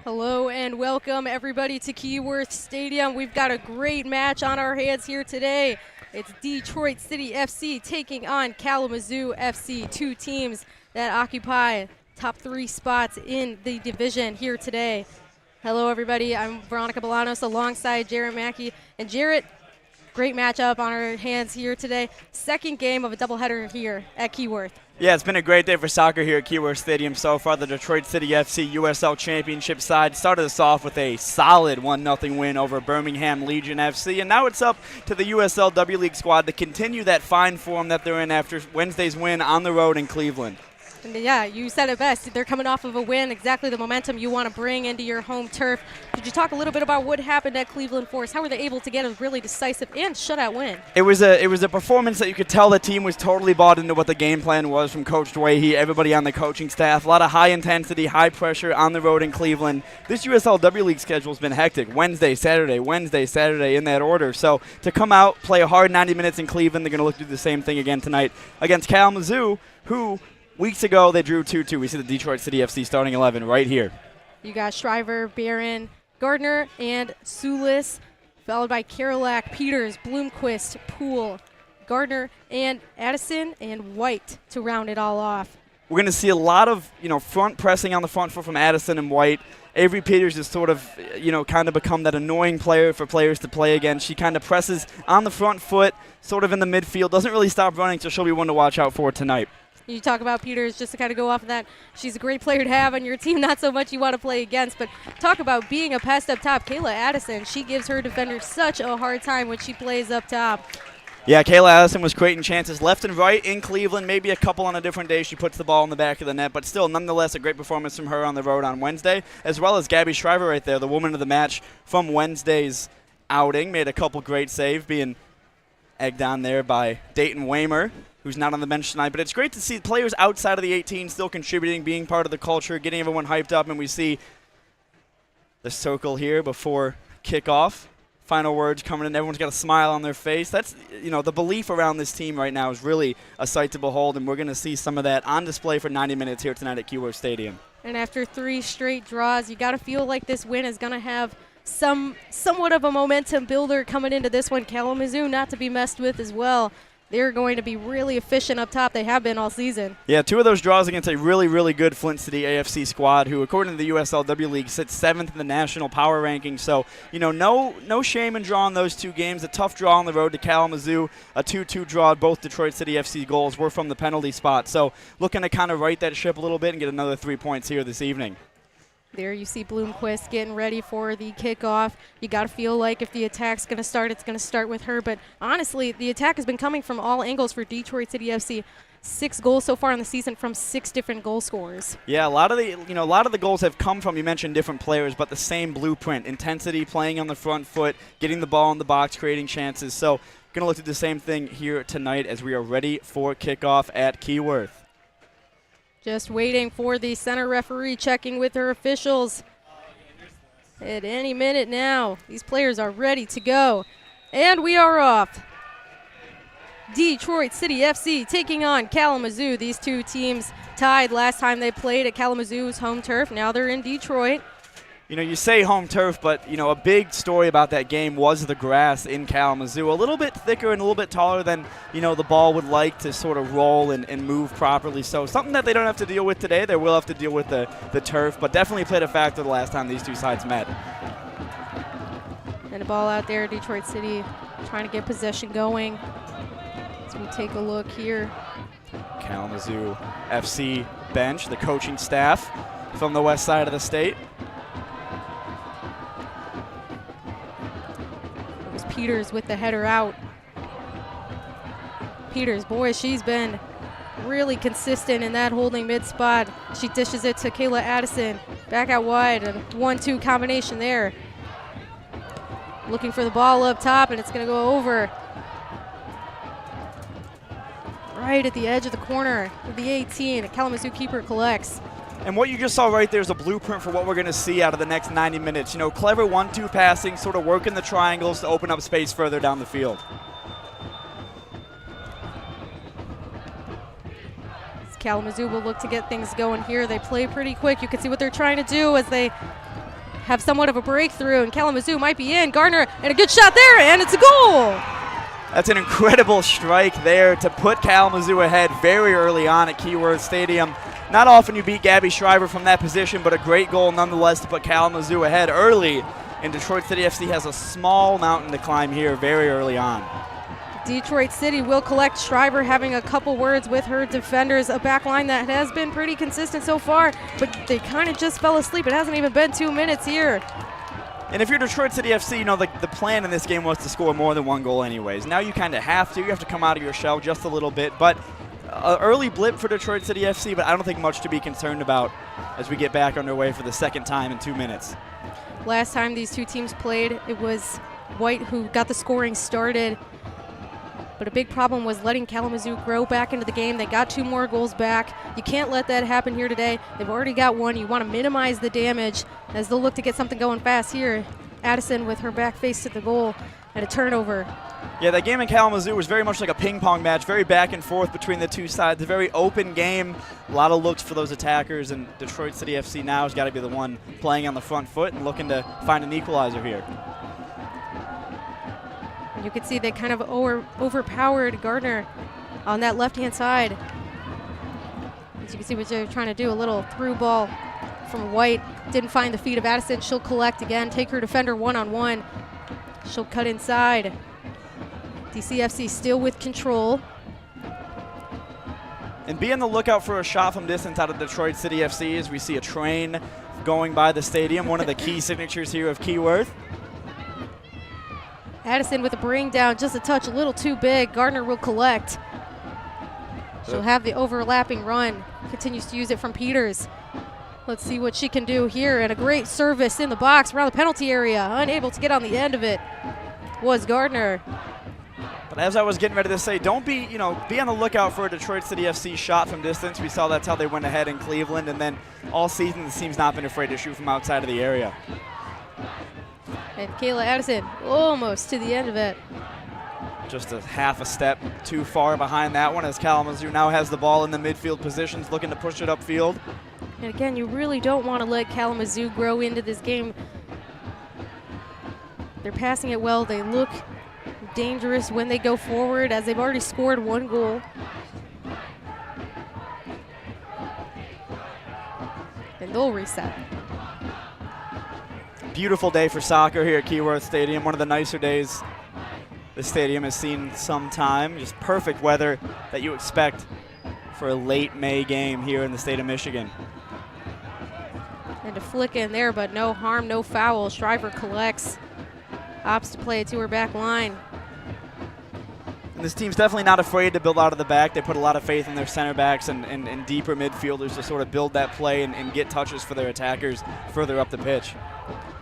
Hello and welcome everybody to Keyworth Stadium. We've got a great match on our hands here today. It's Detroit City FC taking on Kalamazoo FC, two teams that occupy top 3 spots in the division here today. Hello everybody, I'm Veronica Bolanos alongside Jarrett Mackey. And Jarrett, great matchup on our hands here today. Second game of a doubleheader here at Keyworth. Yeah, it's been a great day for soccer here at Keyworth Stadium so far. The Detroit City FC USL Championship side started us off with a solid 1-0 win over Birmingham Legion FC, and now it's up to the USL W League squad to continue that fine form that they're in after Wednesday's win on the road in Cleveland. And yeah, you said it best. They're coming off of a win, exactly the momentum you want to bring into your home turf. Could you talk a little bit about what happened at Cleveland Forest? How were they able to get a really decisive and shutout win? It was a performance that you could tell the team was totally bought into what the game plan was from Coach Dwayhe, everybody on the coaching staff. A lot of high intensity, high pressure on the road in Cleveland. This USL W League schedule has been hectic. Wednesday, Saturday in that order. So to come out, play a hard 90 minutes in Cleveland, they're going to look to do the same thing again tonight against Kalamazoo, who weeks ago, they drew 2-2. We see the Detroit City FC starting 11 right here. You got Shriver, Barron, Gardner, and Sulis, followed by Karolak, Peters, Bloomquist, Poole, Gardner, and Addison, and White to round it all off. We're going to see a lot of, front pressing on the front foot from Addison and White. Avery Peters has sort of, kind of become that annoying player for players to play against. She kind of presses on the front foot, sort of in the midfield, doesn't really stop running, so she'll be one to watch out for tonight. You talk about Peters, just to kind of go off of that, she's a great player to have on your team, not so much you want to play against, but talk about being a pest up top. Kayla Addison, she gives her defenders such a hard time when she plays up top. Yeah, Kayla Addison was creating chances left and right in Cleveland, maybe a couple on a different day. She puts the ball in the back of the net, but still, nonetheless, a great performance from her on the road on Wednesday, as well as Gabby Shriver right there, the woman of the match from Wednesday's outing. Made a couple great saves, being egged on there by Dayton Waymer, who's not on the bench tonight. But it's great to see players outside of the 18 still contributing, being part of the culture, getting everyone hyped up. And we see the circle here before kickoff. Final words coming in. Everyone's got a smile on their face. That's, the belief around this team right now is really a sight to behold. And we're going to see some of that on display for 90 minutes here tonight at Keyworth Stadium. And after 3 straight draws, you got to feel like this win is going to have somewhat of a momentum builder coming into this one. Kalamazoo not to be messed with as well. They're going to be really efficient up top. They have been all season. Yeah, 2 of those draws against a really, really good Flint City AFC squad who, according to the USL W League, sits 7th in the national power rankings. So, no shame in drawing those 2 games. A tough draw on the road to Kalamazoo, a 2-2 draw. Both Detroit City FC goals were from the penalty spot. So, looking to kind of right that ship a little bit and get another 3 points here this evening. There you see Bloomquist getting ready for the kickoff. You got to feel like if the attack's going to start, it's going to start with her. But honestly, the attack has been coming from all angles for Detroit City FC. 6 goals so far in the season from 6 different goal scorers. Yeah, a lot of the goals have come from, you mentioned different players, but the same blueprint: intensity, playing on the front foot, getting the ball in the box, creating chances. So, going to look at the same thing here tonight as we are ready for kickoff at Keyworth. Just waiting for the center referee, checking with her officials. At any minute now, these players are ready to go. And we are off. Detroit City FC taking on Kalamazoo. These 2 teams tied last time they played at Kalamazoo's home turf. Now they're in Detroit. You say home turf, but, a big story about that game was the grass in Kalamazoo. A little bit thicker and a little bit taller than, the ball would like to sort of roll and move properly. So something that they don't have to deal with today. They will have to deal with the turf, but definitely played a factor the last time these 2 sides met. And a ball out there, Detroit City trying to get possession going. As we take a look here. Kalamazoo FC bench, the coaching staff from the west side of the state. Peters with the header out. Peters, boy, she's been really consistent in that holding mid spot. She dishes it to Kayla Addison. Back out wide, a 1-2 combination there. Looking for the ball up top, and it's going to go over. Right at the edge of the corner of the 18. Kalamazoo keeper collects. And what you just saw right there is a blueprint for what we're going to see out of the next 90 minutes. Clever 1-2 passing, sort of working the triangles to open up space further down the field. Kalamazoo will look to get things going here. They play pretty quick. You can see what they're trying to do as they have somewhat of a breakthrough, and Kalamazoo might be in. Gardner, and a good shot there, and it's a goal. That's an incredible strike there to put Kalamazoo ahead very early on at Keyworth Stadium. Not often you beat Gabby Shriver from that position, but a great goal nonetheless to put Kalamazoo ahead early. And Detroit City FC has a small mountain to climb here very early on. Detroit City will collect. Shriver having a couple words with her defenders. A back line that has been pretty consistent so far, but they kind of just fell asleep. It hasn't even been 2 minutes here. And if you're Detroit City FC, you know, the plan in this game was to score more than one goal anyways. Now you kind of have to. You have to come out of your shell just a little bit. But an early blip for Detroit City FC, but I don't think much to be concerned about as we get back underway for the second time in 2 minutes. Last time these two teams played, it was White who got the scoring started. But a big problem was letting Kalamazoo grow back into the game. They got 2 more goals back. You can't let that happen here today. They've already got 1. You want to minimize the damage as they'll look to get something going fast here. Addison with her back face to the goal and a turnover. Yeah, that game in Kalamazoo was very much like a ping pong match, very back and forth between the two sides, a very open game, a lot of looks for those attackers, and Detroit City FC now has got to be the one playing on the front foot and looking to find an equalizer here. You can see they kind of overpowered Gardner on that left-hand side. As you can see what they're trying to do, a little through ball from White. Didn't find the feet of Addison. She'll collect again, take her defender one-on-one. She'll cut inside. DCFC still with control. And be on the lookout for a shot from distance out of Detroit City FC as we see a train going by the stadium, one of the key signatures here of Keyworth. Addison with a bring down, just a touch, a little too big. Gardner will collect. She'll have the overlapping run. Continues to use it from Peters. Let's see what she can do here. And a great service in the box around the penalty area. Unable to get on the end of it was Gardner. But as I was getting ready to say, don't be, be on the lookout for a Detroit City FC shot from distance. We saw that's how they went ahead in Cleveland. And then all season the team's not been afraid to shoot from outside of the area. And Kayla Addison almost to the end of it. Just a half a step too far behind that one as Kalamazoo now has the ball in the midfield positions looking to push it upfield. And again, you really don't want to let Kalamazoo grow into this game. They're passing it well. They look dangerous when they go forward as they've already scored 1 goal. And they'll reset. Beautiful day for soccer here at Keyworth Stadium. One of the nicer days the stadium has seen some time. Just perfect weather that you expect for a late May game here in the state of Michigan. And to flick in there, but no harm, no foul. Shriver collects. Opts to play it to her back line. And this team's definitely not afraid to build out of the back. They put a lot of faith in their center backs and deeper midfielders to sort of build that play and get touches for their attackers further up the pitch.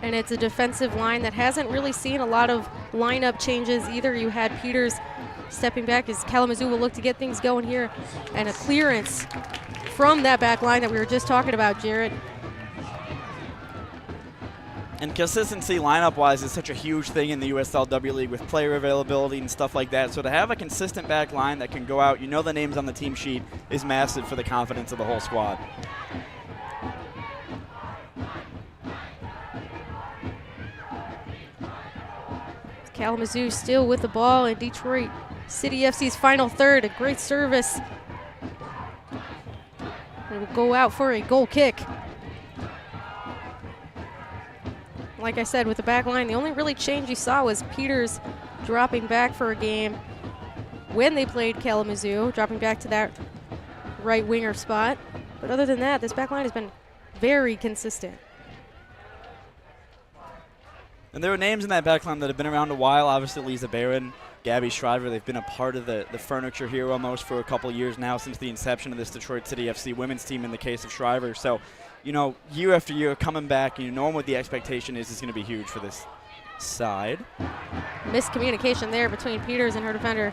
And it's a defensive line that hasn't really seen a lot of lineup changes either. You had Peters stepping back as Kalamazoo will look to get things going here. And a clearance from that back line that we were just talking about, Jarrett. And consistency lineup-wise is such a huge thing in the USL W League with player availability and stuff like that. So to have a consistent back line that can go out, the names on the team sheet, is massive for the confidence of the whole squad. Kalamazoo still with the ball in Detroit City FC's final third. A great service. It will go out for a goal kick. Like I said, with the back line, the only really change you saw was Peters dropping back for a game when they played Kalamazoo, dropping back to that right winger spot. But other than that, this back line has been very consistent. And there are names in that backline that have been around a while. Obviously, Lisa Barron, Gabby Shriver, they've been a part of the furniture here almost for a couple years now since the inception of this Detroit City FC women's team in the case of Shriver. So, year after year coming back, knowing what the expectation is going to be huge for this side. Miscommunication there between Peters and her defender.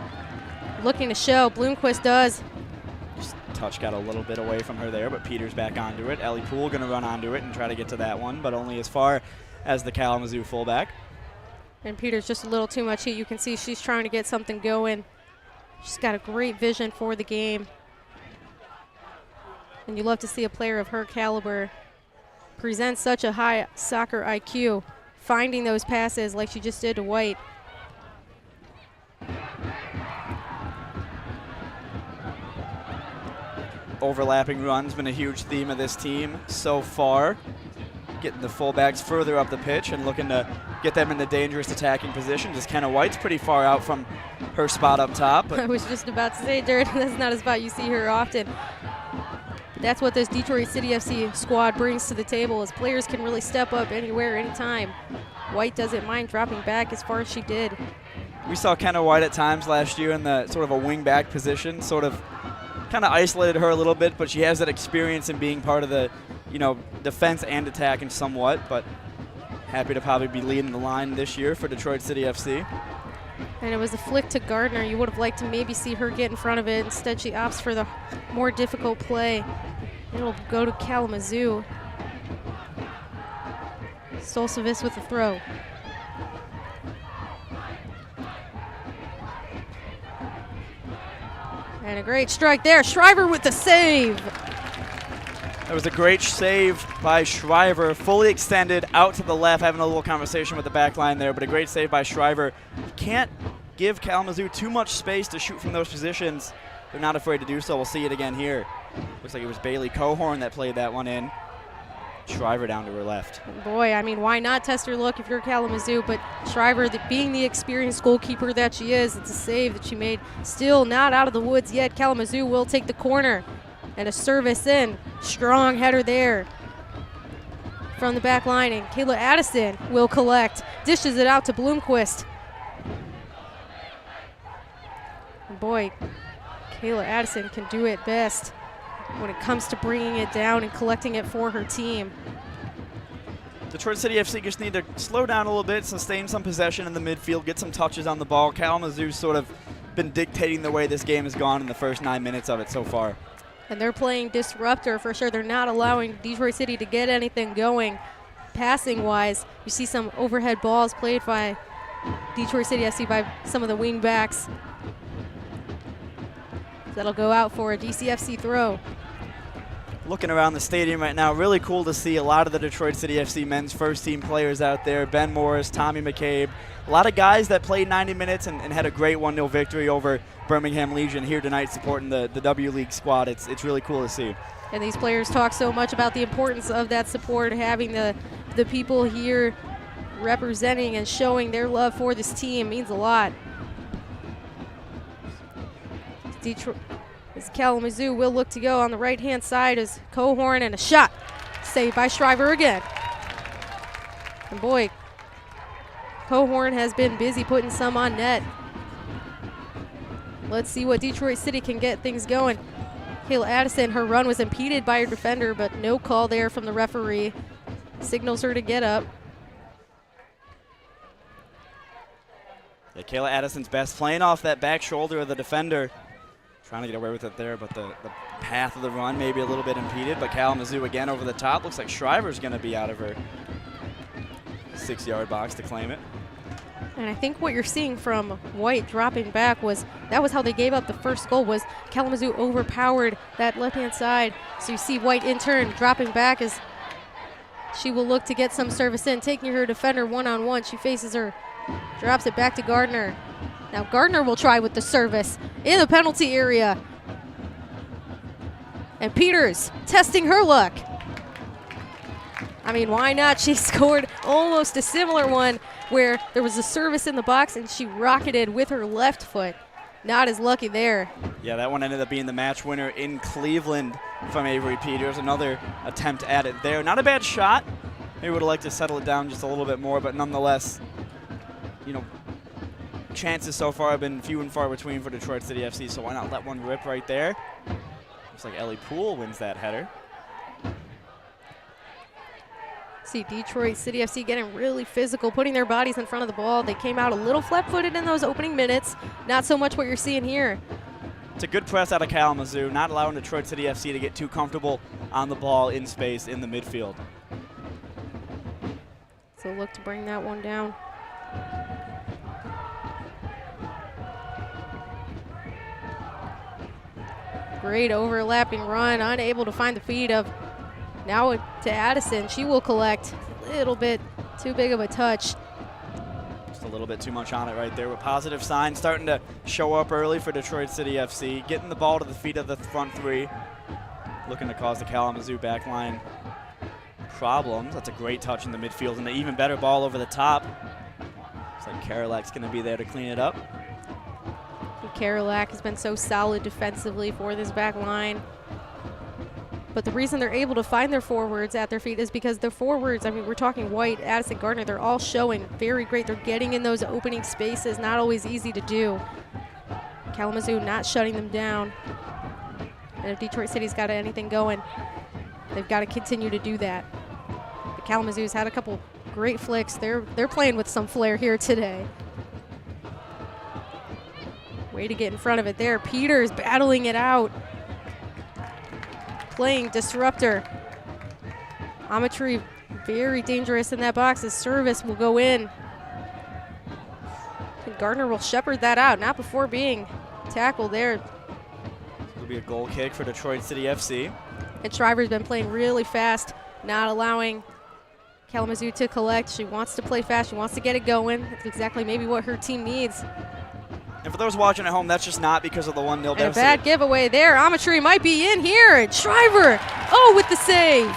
Looking to show. Bloomquist does. Just touch got a little bit away from her there, but Peters back onto it. Ellie Poole going to run onto it and try to get to that one, but only as far as the Kalamazoo fullback. And Peters just a little too much heat. You can see she's trying to get something going. She's got a great vision for the game. And you love to see a player of her caliber presents such a high soccer IQ, finding those passes like she just did to White. Overlapping run's been a huge theme of this team so far. Getting the fullbacks further up the pitch and looking to get them in the dangerous attacking positions, as Kenna White's pretty far out from her spot up top. I was just about to say, Jared, that's not a spot you see her often. That's what this Detroit City FC squad brings to the table, is players can really step up anywhere, anytime. White doesn't mind dropping back as far as she did. We saw Kenna White at times last year in the sort of a wing back position, sort of kind of isolated her a little bit, but she has that experience in being part of the, defense and attacking somewhat, but happy to probably be leading the line this year for Detroit City FC. And it was a flick to Gardner. You would have liked to maybe see her get in front of it. Instead, she opts for the more difficult play. It'll go to Kalamazoo. Stolcevic with the throw. And a great strike there. Shriver with the save. That was a great save by Shriver, fully extended out to the left, having a little conversation with the back line there, but a great save by Shriver. You can't give Kalamazoo too much space to shoot from those positions. They're not afraid to do so. We'll see it again here. Looks like it was Bailey Cohorn that played that one in. Shriver down to her left. Boy, I mean, why not test her luck if you're Kalamazoo? But Shriver, being the experienced goalkeeper that she is, it's a save that she made. Still not out of the woods yet. Kalamazoo will take the corner. And a service in. Strong header there from the back line. And Kayla Addison will collect. Dishes it out to Bloomquist. Boy, Kayla Addison can do it best when it comes to bringing it down and collecting it for her team. Detroit City FC just need to slow down a little bit, sustain some possession in the midfield, get some touches on the ball. Kalamazoo's sort of been dictating the way this game has gone in the first 9 minutes of it so far. And they're playing disruptor for sure. They're not allowing Detroit City to get anything going passing-wise. You see some overhead balls played by Detroit City FC by some of the wing backs. That'll go out for a DCFC throw. Looking around the stadium right now, really cool to see a lot of the Detroit City FC men's first team players out there. Ben Morris, Tommy McCabe, a lot of guys that played 90 minutes and had a great 1-0 victory over Birmingham Legion here tonight supporting the W League squad. It's really cool to see. And these players talk so much about the importance of that support, having the people here representing and showing their love for this team means a lot. Detroit, as Kalamazoo will look to go on the right-hand side as Cohorn, and a shot saved by Shriver again. And boy, Cohorn has been busy putting some on net. Let's see what Detroit City can get things going. Kayla Addison, her run was impeded by her defender, but no call there from the referee. Signals her to get up. Yeah, Kayla Addison's best, playing off that back shoulder of the defender. Trying to get away with it there, but the path of the run maybe a little bit impeded. But Kalamazoo again over the top. Looks like Shriver's going to be out of her 6-yard box to claim it. And I think what you're seeing from White dropping back that was how they gave up the first goal, was Kalamazoo overpowered that left-hand side. So you see White in turn dropping back as she will look to get some service in, taking her defender one-on-one. She faces her, drops it back to Gardner. Now Gardner will try with the service in the penalty area. And Peters testing her luck. I mean, why not? She scored almost a similar one where there was a service in the box and she rocketed with her left foot. Not as lucky there. Yeah, that one ended up being the match winner in Cleveland from Avery Peters. Another attempt at it there. Not a bad shot. Maybe would have liked to settle it down just a little bit more, but nonetheless, chances so far have been few and far between for Detroit City FC, so why not let one rip right there? Looks like Ellie Poole wins that header. See Detroit City FC getting really physical, putting their bodies in front of the ball. They came out a little flat-footed in those opening minutes. Not so much what you're seeing here. It's a good press out of Kalamazoo, not allowing Detroit City FC to get too comfortable on the ball in space in the midfield. So look to bring that one down. Great overlapping run, unable to find the feet of Now to Addison. She will collect. A little bit too big of a touch. Just a little bit too much on it right there. With positive signs starting to show up early for Detroit City FC. Getting the ball to the feet of the front three. Looking to cause the Kalamazoo back line problems. That's a great touch in the midfield and an even better ball over the top. Looks like Karolak's going to be there to clean it up. Karolak has been so solid defensively for this back line. But the reason they're able to find their forwards at their feet is because their forwards, I mean, we're talking White, Addison, Gardner, they're all showing very great. They're getting in those opening spaces, not always easy to do. Kalamazoo not shutting them down. And if Detroit City's got anything going, they've got to continue to do that. But Kalamazoo's had a couple great flicks. They're playing with some flair here today. Way to get in front of it there. Peters battling it out. Playing disruptor. Amatri very dangerous in that box. His service will go in. And Gardner will shepherd that out, not before being tackled there. It'll be a goal kick for Detroit City FC. And Shriver's been playing really fast, not allowing Kalamazoo to collect. She wants to play fast. She wants to get it going. That's exactly maybe what her team needs. And for those watching at home, that's just not because of the 1-0 deficit. And a bad giveaway there. Amatri might be in here. And Shriver, with the save.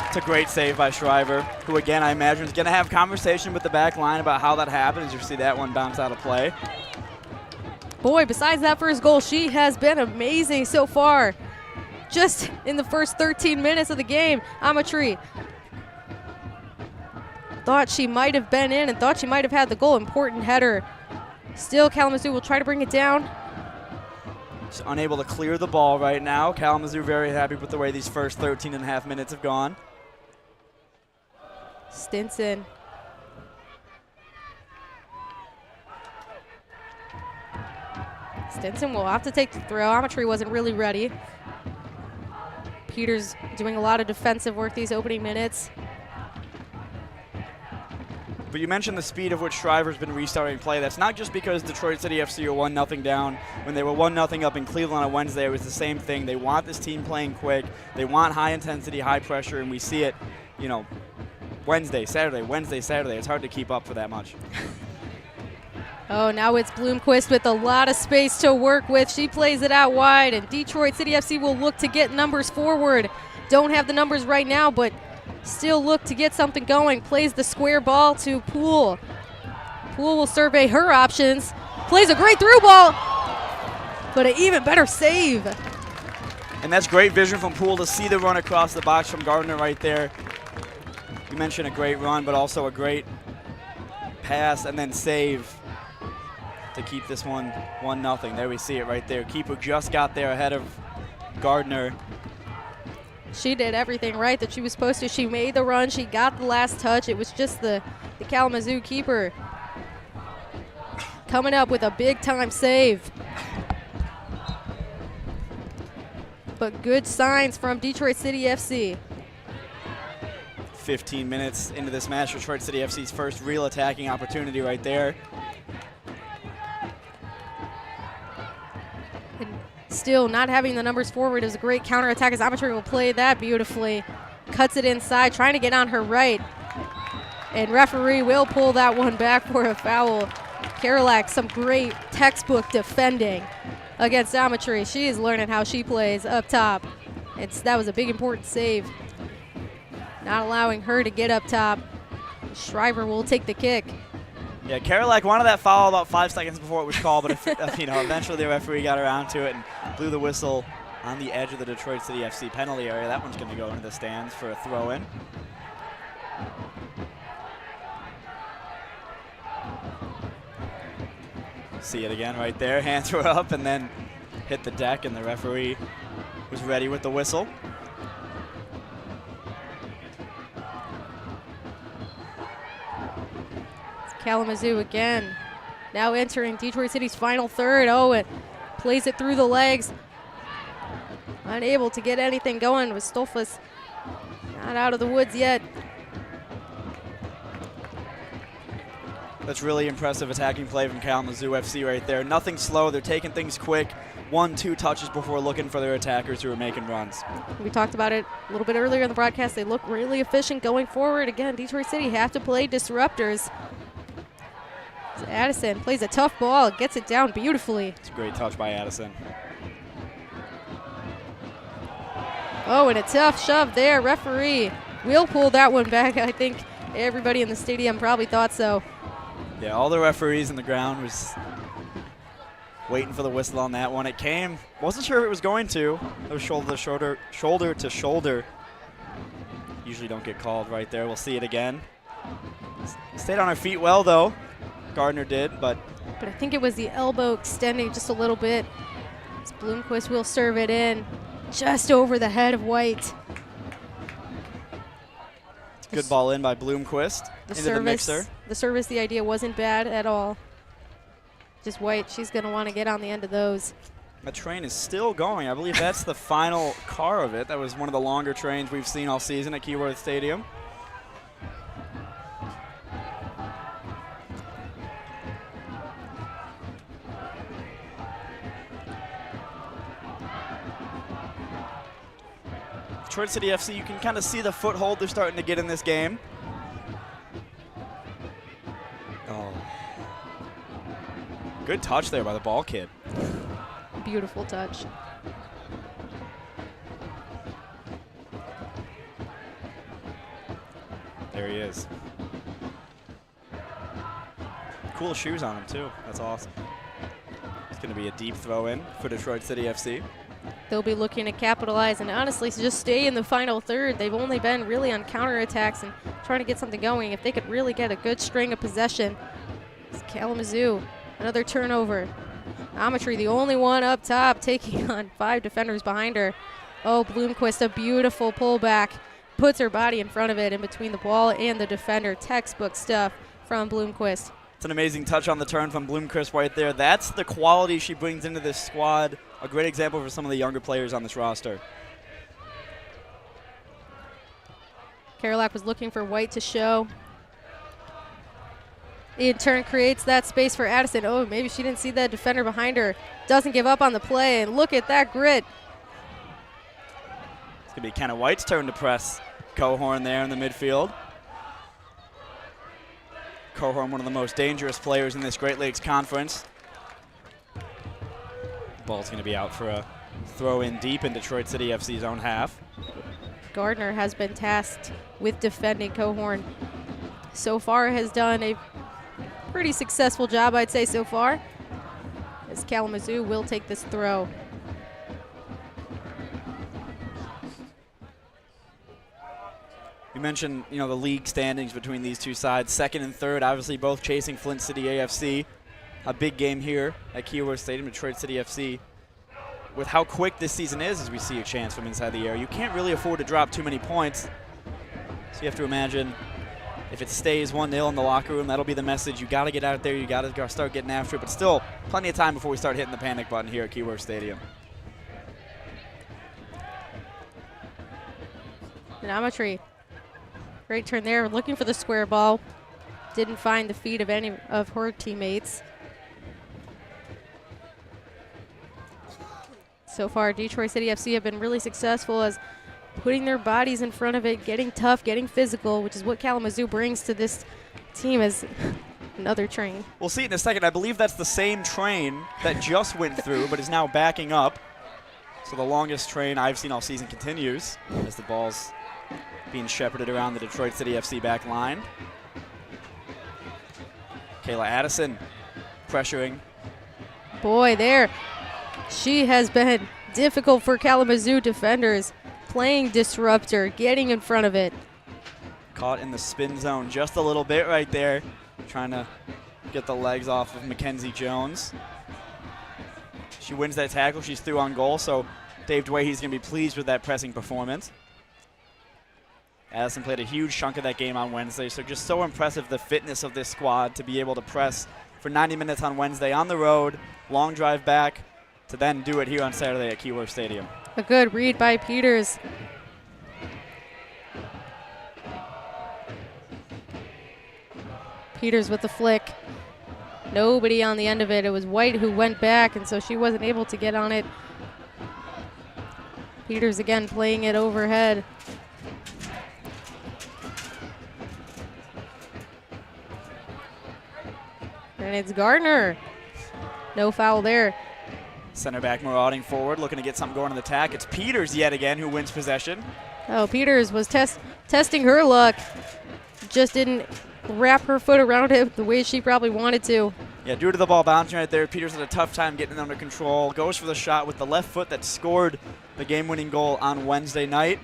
It's a great save by Shriver, who again I imagine is going to have conversation with the back line about how that happened as you see that one bounce out of play. Boy, besides that first goal, she has been amazing so far. Just in the first 13 minutes of the game, Amatri thought she might have been in and thought she might have had the goal. Important header. Still, Kalamazoo will try to bring it down. Just unable to clear the ball right now. Kalamazoo very happy with the way these first 13 and a half minutes have gone. Stinson. Stinson will have to take the throw. Amatri wasn't really ready. Peters doing a lot of defensive work these opening minutes. But you mentioned the speed of which Shriver's been restarting play. That's not just because Detroit City FC are 1-0 down. When they were 1-0 up in Cleveland on Wednesday, it was the same thing. They want this team playing quick. They want high intensity, high pressure, and we see it, Wednesday, Saturday. It's hard to keep up for that much. Now it's Bloomquist with a lot of space to work with. She plays it out wide, and Detroit City FC will look to get numbers forward. Don't have the numbers right now, but still look to get something going. Plays the square ball to Poole. Poole will survey her options. Plays a great through ball, but an even better save. And that's great vision from Poole to see the run across the box from Gardner right there. You mentioned a great run, but also a great pass and then save to keep this one 1-0. There we see it right there. Keeper just got there ahead of Gardner. She did everything right that she was supposed to. She made the run. She got the last touch. It was just the Kalamazoo keeper coming up with a big-time save. But good signs from Detroit City FC. 15 minutes into this match, Detroit City FC's first real attacking opportunity right there. And still not having the numbers forward is a great counterattack as Amatri will play that beautifully. Cuts it inside, trying to get on her right. And referee will pull that one back for a foul. Karolak, some great textbook defending against Amatri. She is learning how she plays up top. That was a big important save. Not allowing her to get up top. Shriver will take the kick. Yeah, Karolak wanted that foul about 5 seconds before it was called, but eventually the referee got around to it and blew the whistle on the edge of the Detroit City FC penalty area. That one's going to go into the stands for a throw-in. See it again right there. Hands were up and then hit the deck, and the referee was ready with the whistle. Kalamazoo again, now entering Detroit City's final third. It plays it through the legs. Unable to get anything going with Stolfus. Not out of the woods yet. That's really impressive attacking play from Kalamazoo FC right there. Nothing slow. They're taking things quick. 1-2 touches before looking for their attackers who are making runs. We talked about it a little bit earlier in the broadcast. They look really efficient going forward. Again, Detroit City have to play disruptors. Addison plays a tough ball, gets it down beautifully. It's a great touch by Addison. Oh, and a tough shove there. Referee will pull that one back. I think everybody in the stadium probably thought so. Yeah, all the referees in the ground was waiting for the whistle on that one. It came. Wasn't sure if it was going to. It was shoulder to shoulder, shoulder to shoulder. Usually don't get called right there. We'll see it again. Stayed on her feet well, though. Gardner did, but I think it was the elbow extending just a little bit. As Bloomquist will serve it in just over the head of White. Good ball in by Bloomquist into the mixer. The service, the idea wasn't bad at all. Just White, she's going to want to get on the end of those. The train is still going. I believe that's the final car of it. That was one of the longer trains we've seen all season at Keyworth Stadium. Detroit City FC, you can kind of see the foothold they're starting to get in this game. Oh. Good touch there by the ball kid. Beautiful touch. There he is. Cool shoes on him, too. That's awesome. It's going to be a deep throw in for Detroit City FC. They'll be looking to capitalize and honestly just stay in the final third. They've only been really on counterattacks and trying to get something going. If they could really get a good string of possession. It's Kalamazoo, another turnover. Amatry, the only one up top, taking on 5 defenders behind her. Oh, Bloomquist, a beautiful pullback. Puts her body in front of it in between the ball and the defender. Textbook stuff from Bloomquist. It's an amazing touch on the turn from Bloomquist right there. That's the quality she brings into this squad. A great example for some of the younger players on this roster. Karolak was looking for White to show. In turn creates that space for Addison. Oh, maybe she didn't see that defender behind her. Doesn't give up on the play, and look at that grit. It's going to be Kenna White's turn to press Cohorn there in the midfield. Cohorn, one of the most dangerous players in this Great Lakes Conference. Ball's going to be out for a throw in deep in Detroit City FC's own half. Gardner has been tasked with defending Cohorn. So far has done a pretty successful job, I'd say, so far. As Kalamazoo will take this throw. You mentioned, the league standings between these two sides. Second and third, obviously both chasing Flint City AFC. A big game here at Keyworth Stadium, Detroit City FC. With how quick this season is, as we see a chance from inside the area, you can't really afford to drop too many points. So you have to imagine if it stays 1-0 in the locker room, that'll be the message. You got to get out there. You got to start getting after it. But still, plenty of time before we start hitting the panic button here at Keyworth Stadium. And Amatry, great turn there, looking for the square ball. Didn't find the feet of any of her teammates. So far, Detroit City FC have been really successful as putting their bodies in front of it, getting tough, getting physical, which is what Kalamazoo brings to this team as another train. We'll see it in a second. I believe that's the same train that just went through but is now backing up. So the longest train I've seen all season continues as the ball's being shepherded around the Detroit City FC back line. Kayla Addison pressuring. Boy, there. She has been difficult for Kalamazoo defenders. Playing disruptor, getting in front of it. Caught in the spin zone just a little bit right there. Trying to get the legs off of Mackenzie Jones. She wins that tackle. She's through on goal, so Dave Dwayhe's going to be pleased with that pressing performance. Addison played a huge chunk of that game on Wednesday, so just so impressive the fitness of this squad to be able to press for 90 minutes on Wednesday on the road, long drive back, to then do it here on Saturday at Keyworth Stadium. A good read by Peters. Peters with the flick. nobody on the end of it. It was White who went back, and so she wasn't able to get on it. Peters again playing it overhead. And it's Gardner. No foul there. Center back marauding forward, looking to get something going in the attack. It's Peters yet again who wins possession. Oh, Peters was testing her luck. Just didn't wrap her foot around it the way she probably wanted to. Yeah, due to the ball bouncing right there, Peters had a tough time getting it under control. Goes for the shot with the left foot that scored the game-winning goal on Wednesday night.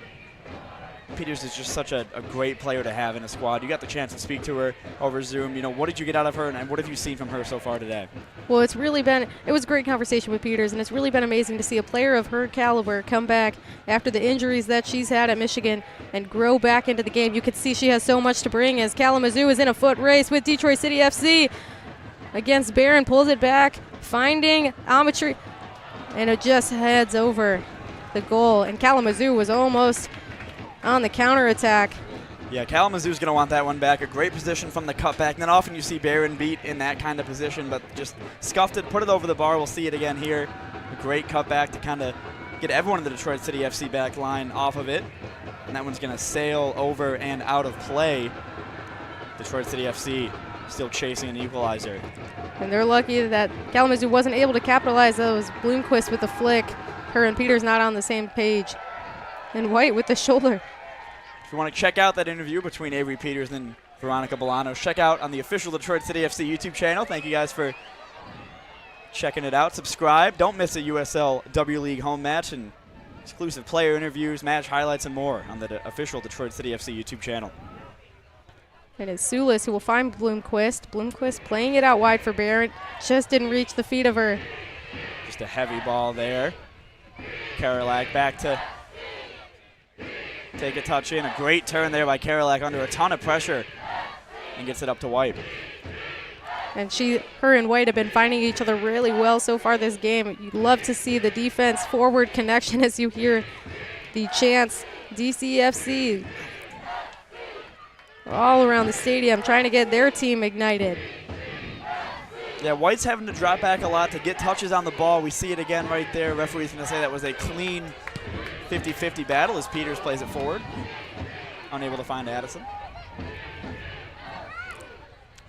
Peters is just such a great player to have in a squad. You got the chance to speak to her over Zoom. You know, what did you get out of her, and what have you seen from her so far today? Well, it was a great conversation with Peters, and it's really been amazing to see a player of her caliber come back after the injuries that she's had at Michigan and grow back into the game. You could see she has so much to bring as Kalamazoo is in a foot race with Detroit City FC against Barron, pulls it back, finding Amatry, and it just heads over the goal, and Kalamazoo was almost on the counterattack. Yeah, Kalamazoo's going to want that one back. A great position from the cutback. And then often you see Barron beat in that kind of position, but just scuffed it, put it over the bar. We'll see it again here. A great cutback to kind of get everyone in the Detroit City FC back line off of it. And that one's going to sail over and out of play. Detroit City FC still chasing an equalizer. And they're lucky that Kalamazoo wasn't able to capitalize. That was Bloomquist with the flick. Her and Peters not on the same page. And White with the shoulder. If you want to check out that interview between Avery Peters and Veronica Bolanos, check out on the official Detroit City FC YouTube channel. Thank you guys for checking it out. Subscribe. Don't miss a USL W League home match and exclusive player interviews, match highlights, and more on the official Detroit City FC YouTube channel. And it's Sulis who will find Bloomquist. Bloomquist playing it out wide for Barrett. Just didn't reach the feet of her. Just a heavy ball there. Karolak back to take a touch in. A great turn there by Karolak under a ton of pressure and gets it up to White. And her and White have been finding each other really well so far this game. You'd love to see the defense forward connection as you hear the chants DCFC all around the stadium trying to get their team ignited. Yeah, White's having to drop back a lot to get touches on the ball. We see it again right there. Referee's going to say that was a clean 50-50 battle as Peters plays it forward. Unable to find Addison.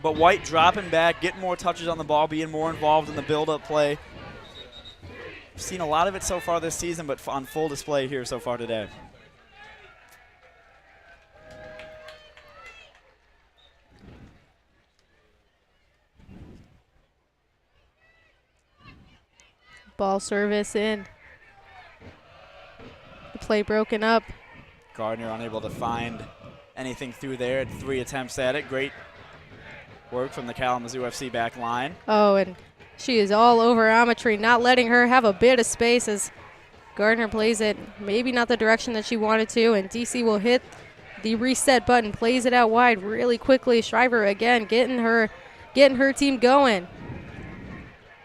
But White dropping back, getting more touches on the ball, being more involved in the build-up play. We've seen a lot of it so far this season, but on full display here so far today. Ball service in. The play broken up. Gardner unable to find anything through there. Had 3 attempts at it. Great work from the Kalamazoo FC back line. Oh, and she is all over Amatry, not letting her have a bit of space as Gardner plays it maybe not the direction that she wanted to, and DC will hit the reset button, plays it out wide really quickly. Shriver again getting her team going.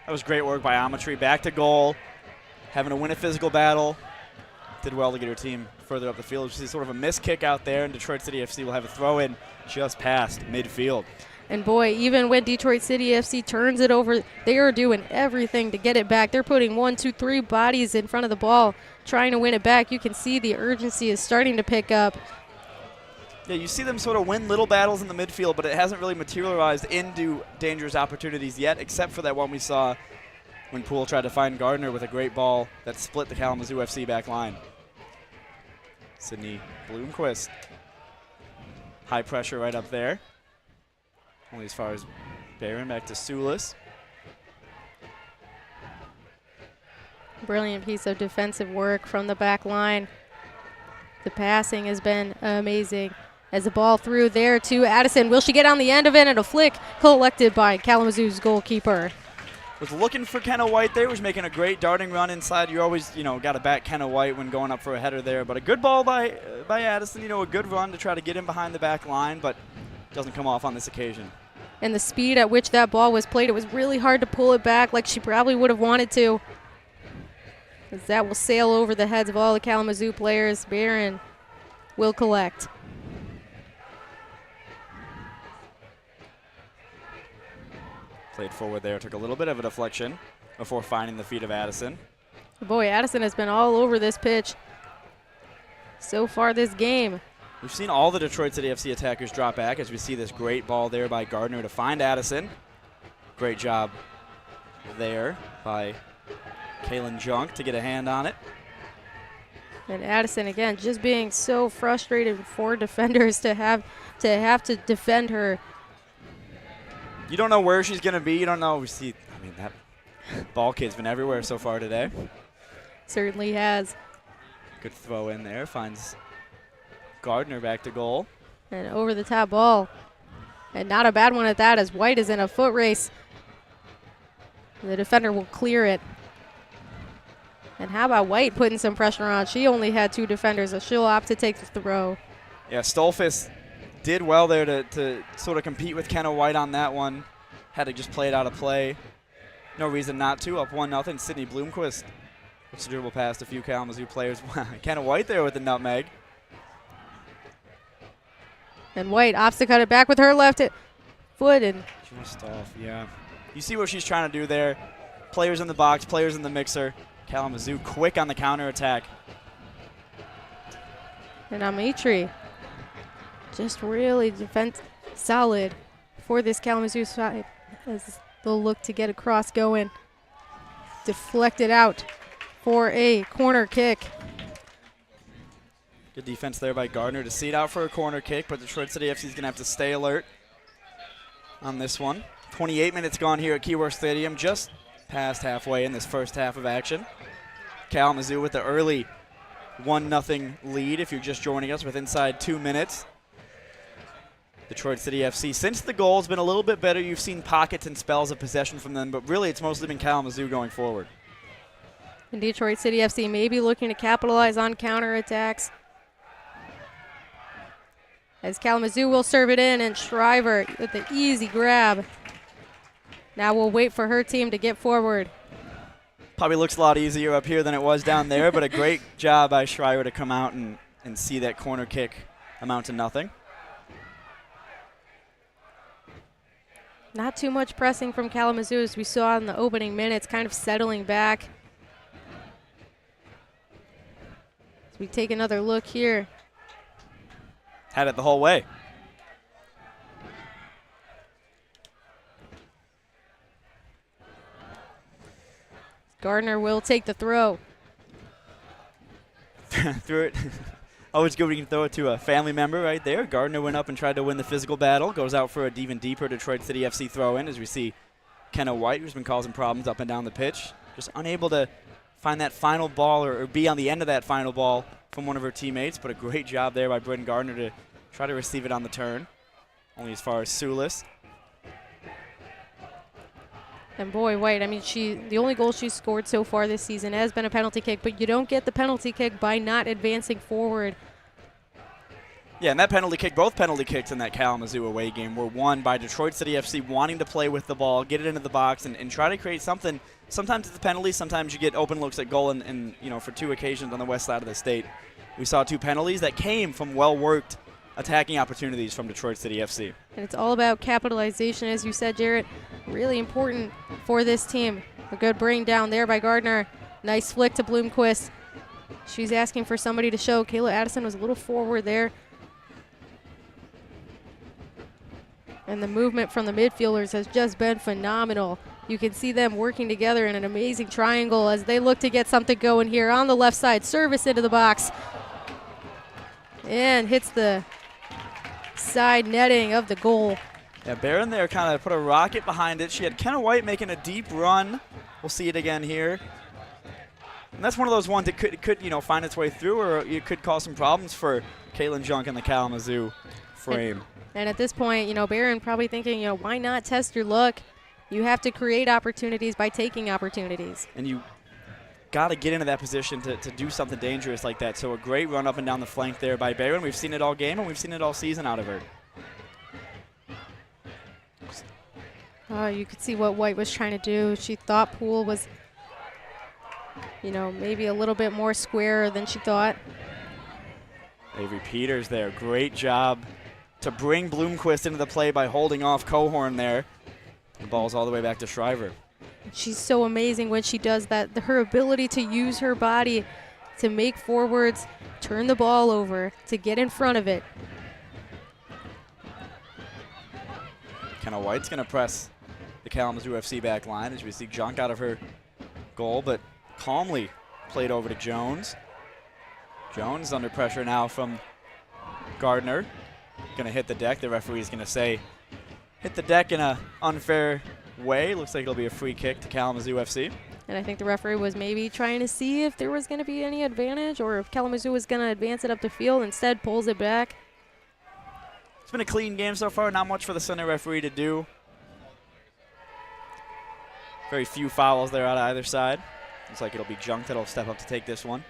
That was great work by Amatry. Back to goal, having to win a physical battle. Did well to get her team further up the field. She's sort of a missed kick out there, and Detroit City FC will have a throw in just past midfield. And boy, even when Detroit City FC turns it over, they are doing everything to get it back. They're putting 1, 2, 3 bodies in front of the ball, trying to win it back. You can see the urgency is starting to pick up. Yeah, you see them sort of win little battles in the midfield, but it hasn't really materialized into dangerous opportunities yet, except for that one we saw when Poole tried to find Gardner with a great ball that split the Kalamazoo FC back line. Sydney Bloomquist. High pressure right up there. Only as far as Barron, back to Sulis. Brilliant piece of defensive work from the back line. The passing has been amazing. As the ball through there to Addison. Will she get on the end of it? And a flick collected by Kalamazoo's goalkeeper. Was looking for Kenna White there. Was making a great darting run inside. You always, got to back Kenna White when going up for a header there. But a good ball by Addison. A good run to try to get him behind the back line, but doesn't come off on this occasion. And the speed at which that ball was played, it was really hard to pull it back like she probably would have wanted to. As that will sail over the heads of all the Kalamazoo players. Barron will collect. Played forward there, took a little bit of a deflection before finding the feet of Addison. Boy, Addison has been all over this pitch so far this game. We've seen all the Detroit City FC attackers drop back as we see this great ball there by Gardner to find Addison. Great job there by Kaylin Junk to get a hand on it. And Addison, again, just being so frustrated for defenders to have to defend her. You don't know where she's going to be. You don't know. That ball kid's been everywhere so far today. Certainly has. Good throw in there. Finds Gardner back to goal. And over the top ball. And not a bad one at that, as White is in a foot race. The defender will clear it. And how about White putting some pressure on? She only had 2 defenders, so she'll opt to take the throw. Yeah, Stolfus did well there to sort of compete with Kenna White on that one. Had to just play it out of play. No reason not to. Up 1-0. Sydney Bloomquist looks to dribble past a few Kalamazoo players. Kenna White there with the nutmeg. And White opts to cut it back with her left foot. And just off, yeah. You see what she's trying to do there. Players in the box, players in the mixer. Kalamazoo quick on the counterattack. And Amitri just really defense solid for this Kalamazoo side as they'll look to get a cross going. Deflected out for a corner kick. Good defense there by Gardner to see it out for a corner kick, but Detroit City FC is going to have to stay alert on this one. 28 minutes gone here at Keyworth Stadium, just past halfway in this first half of action. Kalamazoo with the early 1-0 lead if you're just joining us with inside 2 minutes. Detroit City FC, since the goal has been a little bit better, you've seen pockets and spells of possession from them, but really it's mostly been Kalamazoo going forward. And Detroit City FC may be looking to capitalize on counterattacks. As Kalamazoo will serve it in, and Shriver with the easy grab. Now we'll wait for her team to get forward. Probably looks a lot easier up here than it was down there, but a great job by Shriver to come out and see that corner kick amount to nothing. Not too much pressing from Kalamazoo as we saw in the opening minutes, kind of settling back. As we take another look here. Had it the whole way. Gardner will take the throw. Threw it. Always good when you can throw it to a family member right there. Gardner went up and tried to win the physical battle. Goes out for an even deeper Detroit City FC throw-in as we see Kenna White, who's been causing problems up and down the pitch. Just unable to find that final ball or be on the end of that final ball from one of her teammates. But a great job there by Britton Gardner to try to receive it on the turn. Only as far as Sulis. And boy, White, I mean, the only goal she's scored so far this season has been a penalty kick, but you don't get the penalty kick by not advancing forward. Yeah, and that penalty kick, both penalty kicks in that Kalamazoo away game were won by Detroit City FC wanting to play with the ball, get it into the box, and try to create something. Sometimes it's a penalty, sometimes you get open looks at goal, and you know, for 2 occasions on the west side of the state, we saw 2 penalties that came from well-worked attacking opportunities from Detroit City FC. And it's all about capitalization, as you said, Jarrett. Really important for this team. A good bring down there by Gardner. Nice flick to Bloomquist. She's asking for somebody to show. Kayla Addison was a little forward there. And the movement from the midfielders has just been phenomenal. You can see them working together in an amazing triangle as they look to get something going here on the left side. Service into the box. And hits the side netting of the goal. Yeah, Barron there kind of put a rocket behind it. She had Kenna White making a deep run. We'll see it again here. And that's one of those ones that could you know, find its way through, or it could cause some problems for Caitlin Junk in the Kalamazoo frame. And at this point, you know, Barron probably thinking, you know, why not test your luck? You have to create opportunities by taking opportunities. And you got to get into that position to do something dangerous like that. So a great run up and down the flank there by Barron. We've seen it all game, and we've seen it all season out of her. You could see what White was trying to do. She thought Poole was, you know, maybe a little bit more square than she thought. Avery Peters there. Great job to bring Bloomquist into the play by holding off Cohorn there. The ball's all the way back to Shriver. She's so amazing when she does that. Her ability to use her body to make forwards turn the ball over, to get in front of it. Kenna White's going to press the Kalamazoo FC back line as we see junk out of her goal, but calmly played over to Jones. Jones under pressure now from Gardner. Going to hit the deck. The referee's going to say hit the deck in an unfair way. Looks like it'll be a free kick to Kalamazoo FC. And I think the referee was maybe trying to see if there was going to be any advantage or if Kalamazoo was going to advance it up the field. Instead, pulls it back. It's been a clean game so far. Not much for the center referee to do. Very few fouls there on either side. Looks like it'll be Junk that'll step up to take this one.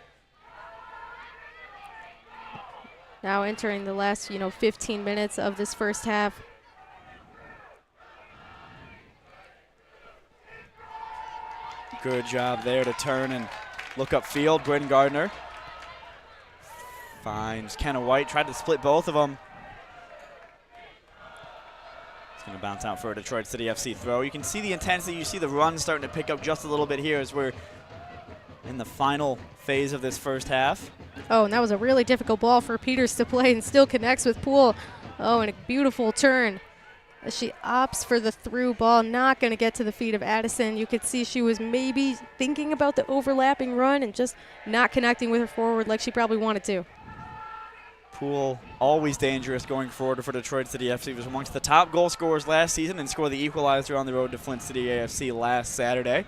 Now entering the last, 15 minutes of this first half. Good job there to turn and look upfield. Bryn Gardner finds Kenna White. Tried to split both of them. It's going to bounce out for a Detroit City FC throw. You can see the intensity. You see the run starting to pick up just a little bit here as we're in the final phase of this first half. Oh, and that was a really difficult ball for Peters to play and still connects with Poole. Oh, and a beautiful turn. As she opts for the through ball, not going to get to the feet of Addison. You could see she was maybe thinking about the overlapping run and just not connecting with her forward like she probably wanted to. Poole, always dangerous going forward for Detroit City FC. Was amongst the top goal scorers last season and scored the equalizer on the road to Flint City AFC last Saturday.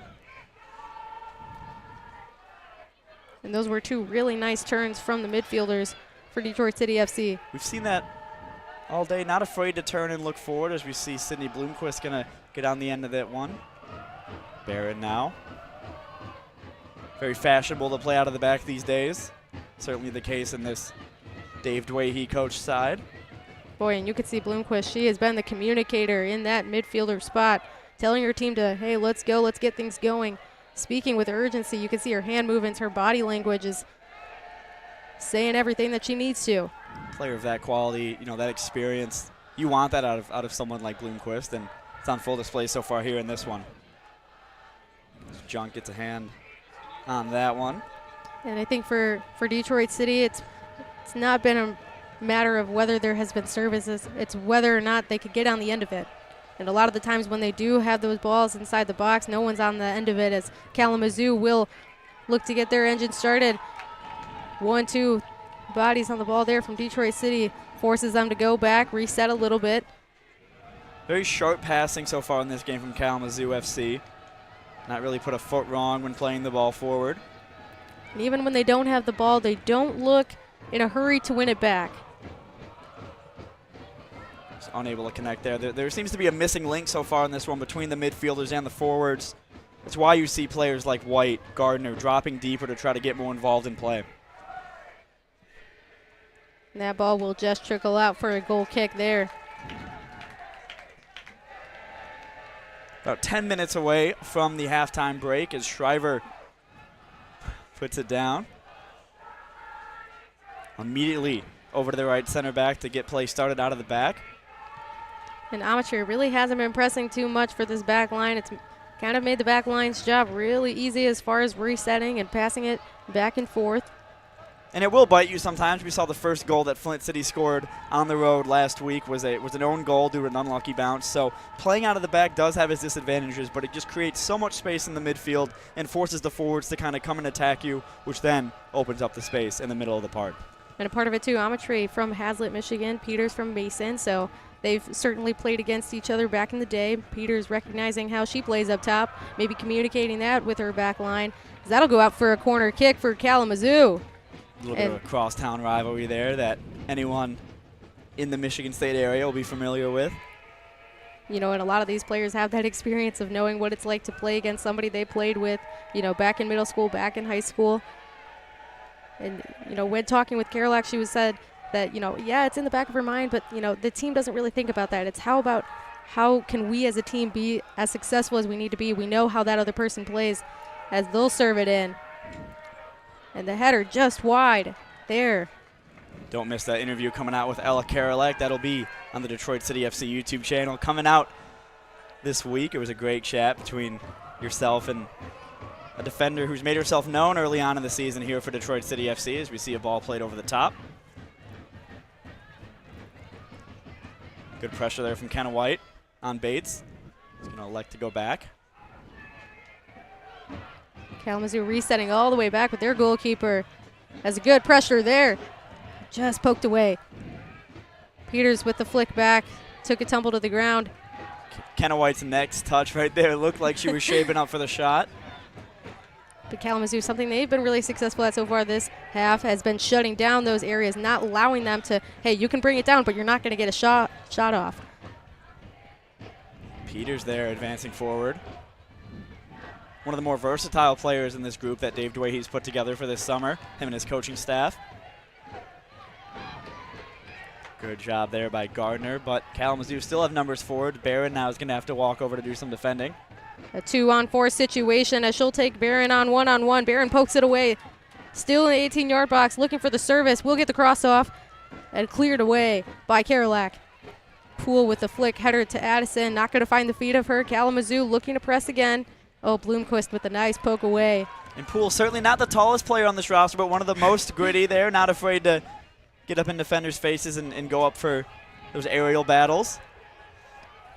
And those were two really nice turns from the midfielders for Detroit City FC. We've seen that all day, not afraid to turn and look forward as we see Sydney Bloomquist going to get on the end of that one. Barron now. Very fashionable to play out of the back these days. Certainly the case in this Dave Dwayhe coach side. Boy, and you could see Bloomquist. She has been the communicator in that midfielder spot, telling her team to, hey, let's go, let's get things going. Speaking with urgency, you can see her hand movements, her body language is saying everything that she needs to. Player of that quality, that experience, you want that out of someone like Bloomquist, and it's on full display so far here in this one. Junk gets a hand on that one. And I think for Detroit City, it's not been a matter of whether there has been services, it's whether or not they could get on the end of it. And a lot of the times when they do have those balls inside the box, no one's on the end of it, as Kalamazoo will look to get their engine started. 1-2 bodies on the ball there from Detroit City. Forces them to go back, reset a little bit. Very sharp passing so far in this game from Kalamazoo FC. Not really put a foot wrong when playing the ball forward. And even when they don't have the ball, they don't look in a hurry to win it back. Just unable to connect there. There seems to be a missing link so far in this one between the midfielders and the forwards. That's why you see players like White, Gardner dropping deeper to try to get more involved in play. And that ball will just trickle out for a goal kick there. About 10 minutes away from the halftime break as Shriver puts it down. Immediately over to the right center back to get play started out of the back. And Amateur really hasn't been pressing too much for this back line. It's kind of made the back line's job really easy as far as resetting and passing it back and forth. And it will bite you sometimes. We saw the first goal that Flint City scored on the road last week was an own goal due to an unlucky bounce. So playing out of the back does have its disadvantages, but it just creates so much space in the midfield and forces the forwards to kind of come and attack you, which then opens up the space in the middle of the park. And a part of it too, Amateur from Hazlitt, Michigan, Peters from Mason, so they've certainly played against each other back in the day. Peters recognizing how she plays up top, maybe communicating that with her back line. That'll go out for a corner kick for Kalamazoo. A little bit of a crosstown rivalry there that anyone in the Michigan State area will be familiar with. And a lot of these players have that experience of knowing what it's like to play against somebody they played with, back in middle school, back in high school. And, when talking with Carolac, she said that, yeah, it's in the back of her mind, but, the team doesn't really think about that. It's how can we as a team be as successful as we need to be? We know how that other person plays as they'll serve it in. And the header just wide there. Don't miss that interview coming out with Ella Karolak. That'll be on the Detroit City FC YouTube channel. Coming out this week. It was a great chat between yourself and a defender who's made herself known early on in the season here for Detroit City FC as we see a ball played over the top. Good pressure there from Kenna White on Bates. He's going to elect to go back. Kalamazoo resetting all the way back with their goalkeeper. Has a good pressure there. Just poked away. Peters with the flick back. Took a tumble to the ground. Kenna White's next touch right there. It looked like she was shaping up for the shot. But Kalamazoo, something they've been really successful at so far this half, has been shutting down those areas, not allowing them to, hey, you can bring it down, but you're not going to get a shot off. Peters there advancing forward. One of the more versatile players in this group that Dave Dwayhe's put together for this summer, him and his coaching staff. Good job there by Gardner, but Kalamazoo still have numbers forward. Barron now is going to have to walk over to do some defending. A 2-on-4 situation as she'll take Barron on one-on-one. Barron pokes it away. Still in the 18-yard box, looking for the service. We'll get the cross off and cleared away by Karolak. Poole with the flick, header to Addison. Not going to find the feet of her. Kalamazoo looking to press again. Oh, Bloomquist with a nice poke away. And Poole, certainly not the tallest player on this roster, but one of the most gritty there. Not afraid to get up in defenders' faces and go up for those aerial battles.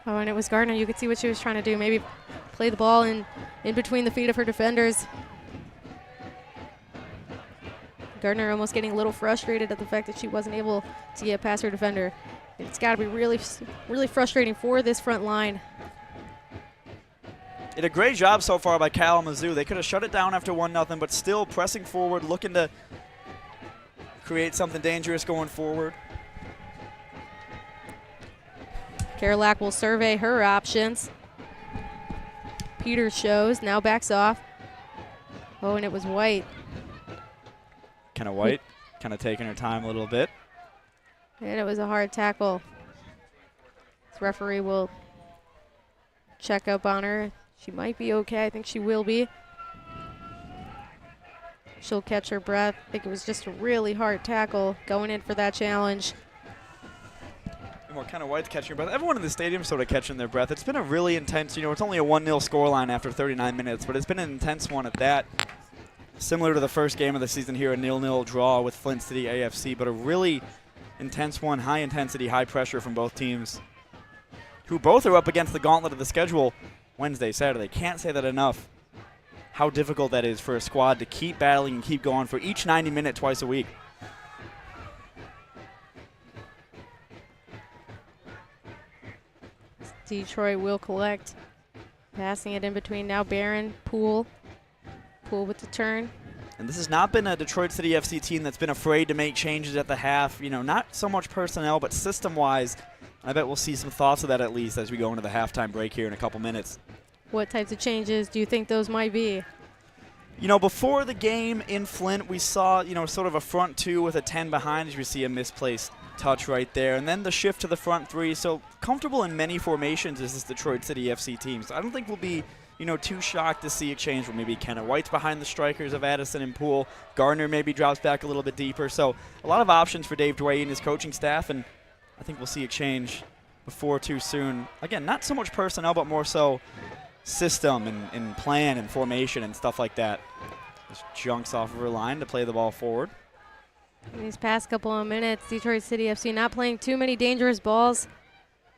Oh, and it was Gardner. You could see what she was trying to do. Maybe play the ball in between the feet of her defenders. Gardner almost getting a little frustrated at the fact that she wasn't able to get past her defender. It's got to be really, really frustrating for this front line. Did a great job so far by Kalamazoo. They could have shut it down after 1-0, but still pressing forward, looking to create something dangerous going forward. Karolak will survey her options. Peters shows, now backs off. Oh, and it was White. Kind of White, kind of taking her time a little bit. And it was a hard tackle. This referee will check up on her. She might be okay. I think she will be. She'll catch her breath. I think it was just a really hard tackle going in for that challenge. Well, kind of White's catching her breath. Everyone in the stadium sort of catching their breath. It's been a really intense, it's only a 1-0 scoreline after 39 minutes, but it's been an intense one at that. Similar to the first game of the season here, a 0-0 draw with Flint City AFC, but a really intense one, high intensity, high pressure from both teams, who both are up against the gauntlet of the schedule Wednesday, Saturday. Can't say that enough, how difficult that is for a squad to keep battling and keep going for each 90 minutes twice a week. Detroit will collect. Passing it in between now. Barron, Poole. Poole with the turn. And this has not been a Detroit City FC team that's been afraid to make changes at the half. Not so much personnel, but system-wise. I bet we'll see some thoughts of that at least as we go into the halftime break here in a couple minutes. What types of changes do you think those might be? Before the game in Flint, we saw, sort of a front two with a 10 behind, as you see a misplaced touch right there. And then the shift to the front three. So comfortable in many formations as this Detroit City FC team. So I don't think we'll be, too shocked to see a change where maybe Kenna White's behind the strikers of Addison and Poole. Gardner maybe drops back a little bit deeper. So a lot of options for Dave Dwayhe and his coaching staff. And I think we'll see a change before too soon. Again, not so much personnel, but more so system and plan and formation and stuff like that. Just junks off of her line to play the ball forward. In these past couple of minutes, Detroit City FC not playing too many dangerous balls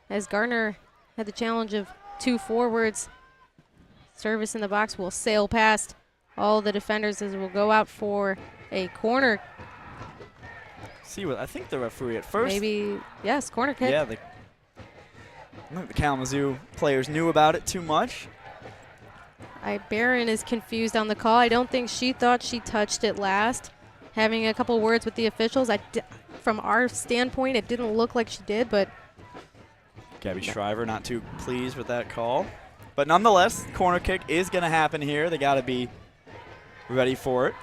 as Gardner had the challenge of two forwards. Service in the box will sail past all the defenders as we'll go out for a corner. See what I think the referee at first. Maybe, yes, corner kick. Yeah, I think the Kalamazoo players knew about it too much. Barron is confused on the call. I don't think she thought she touched it last. Having a couple words with the officials. From our standpoint, it didn't look like she did, but Gabby Shriver not too pleased with that call. But nonetheless, corner kick is going to happen here. They got to be ready for it.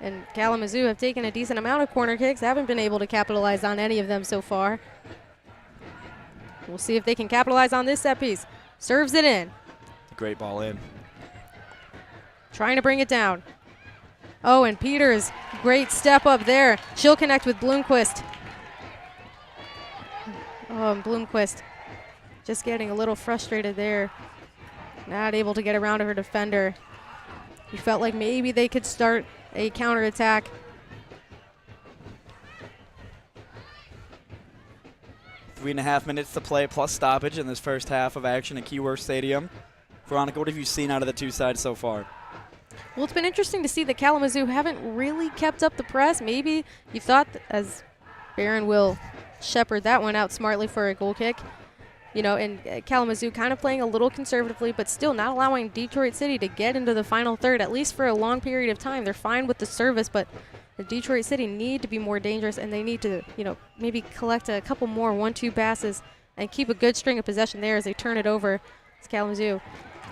And Kalamazoo have taken a decent amount of corner kicks. Haven't been able to capitalize on any of them so far. We'll see if they can capitalize on this set piece. Serves it in. Great ball in. Trying to bring it down. Oh, and Peters, great step up there. She'll connect with Bloomquist. Oh, and Bloomquist just getting a little frustrated there. Not able to get around to her defender. You felt like maybe they could start a counterattack. 3.5 minutes to play plus stoppage in this first half of action at Keyworth Stadium. Veronica, what have you seen out of the two sides so far? Well, it's been interesting to see that Kalamazoo haven't really kept up the press. Maybe you thought, as Barron will shepherd that one out smartly for a goal kick. You know, and Kalamazoo kind of playing a little conservatively, but still not allowing Detroit City to get into the final third, at least for a long period of time. They're fine with the service, but the Detroit City need to be more dangerous, and they need to, you know, maybe collect a couple more 1-2 passes and keep a good string of possession there as they turn it over. It's Kalamazoo.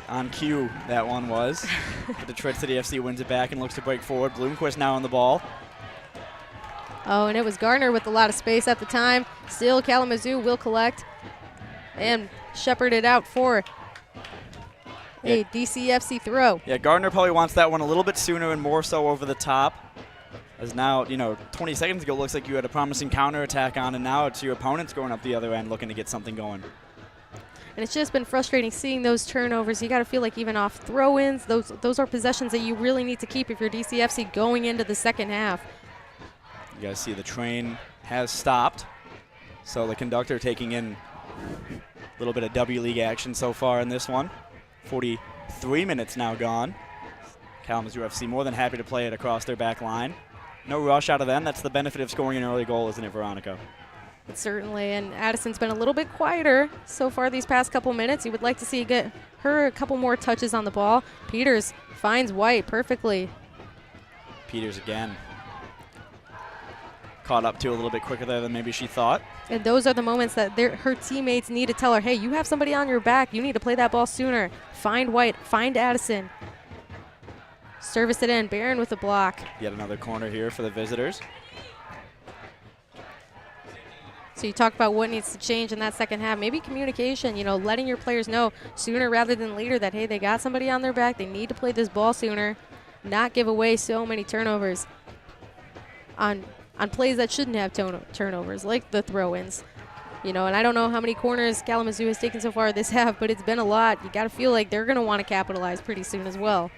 On cue, that one was. But Detroit City FC wins it back and looks to break forward. Bloomquist now on the ball. Oh, and it was Gardner with a lot of space at the time. Still, Kalamazoo will collect and shepherd it out for a DCFC throw. Yeah, Gardner probably wants that one a little bit sooner and more so over the top. As now, you know, 20 seconds ago, looks like you had a promising counterattack on, and now it's your opponents going up the other end looking to get something going. And it's just been frustrating seeing those turnovers. You got to feel like even off throw-ins, those are possessions that you really need to keep if you're DCFC going into the second half. You guys see the train has stopped. So the conductor taking in a little bit of W League action so far in this one. 43 minutes now gone. Kalamazoo FC more than happy to play it across their back line. No rush out of them. That's the benefit of scoring an early goal, isn't it, Veronica? Certainly, and Addison's been a little bit quieter so far these past couple minutes. You would like to see get her a couple more touches on the ball. Peters finds White perfectly. Peters again. Caught up to a little bit quicker there than maybe she thought. And those are the moments that her teammates need to tell her, hey, you have somebody on your back. You need to play that ball sooner. Find White, find Addison. Service it in, Barron with the block. Yet another corner here for the visitors. So you talk about what needs to change in that second half. Maybe communication, you know, letting your players know sooner rather than later that, hey, they got somebody on their back. They need to play this ball sooner, not give away so many turnovers on plays that shouldn't have turnovers, like the throw-ins. You know, and I don't know how many corners Kalamazoo has taken so far this half, but it's been a lot. You got to feel like they're going to want to capitalize pretty soon as well.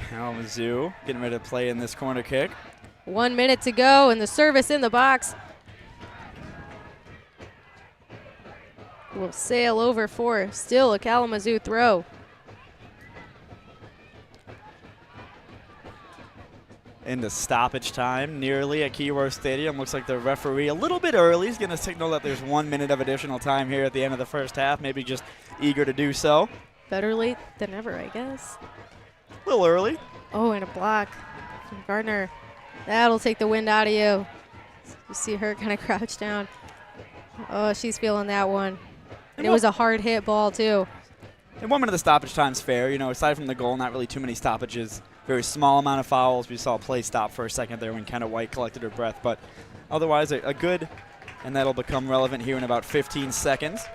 Kalamazoo getting ready to play in this corner kick. 1 minute to go, and the service in the box will sail over for still a Kalamazoo throw. Into stoppage time nearly at Keyworth Stadium. Looks like the referee a little bit early is going to signal that there's 1 minute of additional time here at the end of the first half, maybe just eager to do so. Better late than never, I guess. A little early. Oh, and a block from Gardner. That'll take the wind out of you. You see her kind of crouch down. Oh, she's feeling that one. And it was a hard hit ball, too. And 1 minute of the stoppage time's fair. You know, aside from the goal, not really too many stoppages. Very small amount of fouls. We saw a play stop for a second there when Kenna White collected her breath. But otherwise, a good, and that'll become relevant here in about 15 seconds.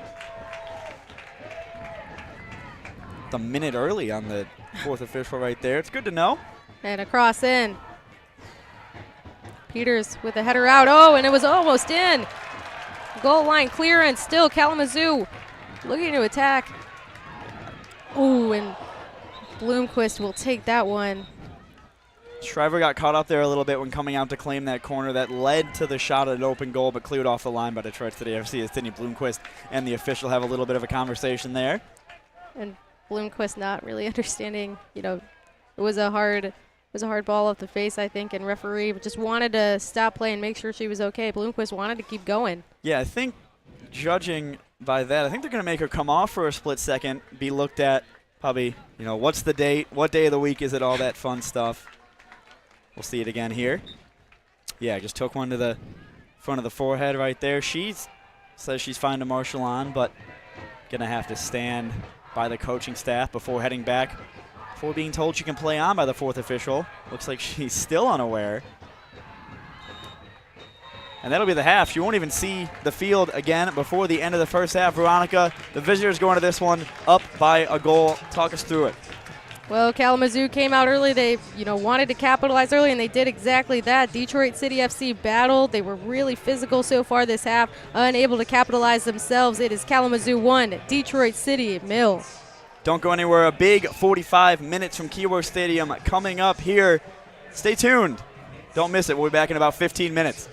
A minute early on the fourth official right there. It's good to know. And a cross in. Peters with a header out. Oh, and it was almost in. Goal line clearance. Still Kalamazoo looking to attack. Oh, and Bloomquist will take that one. Shriver got caught up there a little bit when coming out to claim that corner that led to the shot at an open goal, but cleared off the line by Detroit City FC as Sydney Bloomquist and the official have a little bit of a conversation there. And Bloomquist not really understanding, you know, it was a hard ball off the face, I think, and referee just wanted to stop play and make sure she was okay. Bloomquist wanted to keep going. Yeah, I think judging by that, I think they're going to make her come off for a split second, be looked at probably, you know, what's the date, what day of the week is it, all that fun stuff. We'll see it again here. Yeah, just took one to the front of the forehead right there. She says she's fine to marshal on, but going to have to stand by the coaching staff before heading back, before being told she can play on by the fourth official. Looks like she's still unaware. And that'll be the half. She won't even see the field again before the end of the first half. Veronica, the visitors going to this one up by a goal. Talk us through it. Well, Kalamazoo came out early. They, wanted to capitalize early, and they did exactly that. Detroit City FC battled. They were really physical so far this half, unable to capitalize themselves. It is Kalamazoo 1, Detroit City 0. Don't go anywhere. A big 45 minutes from Keyworth Stadium coming up here. Stay tuned. Don't miss it. We'll be back in about 15 minutes.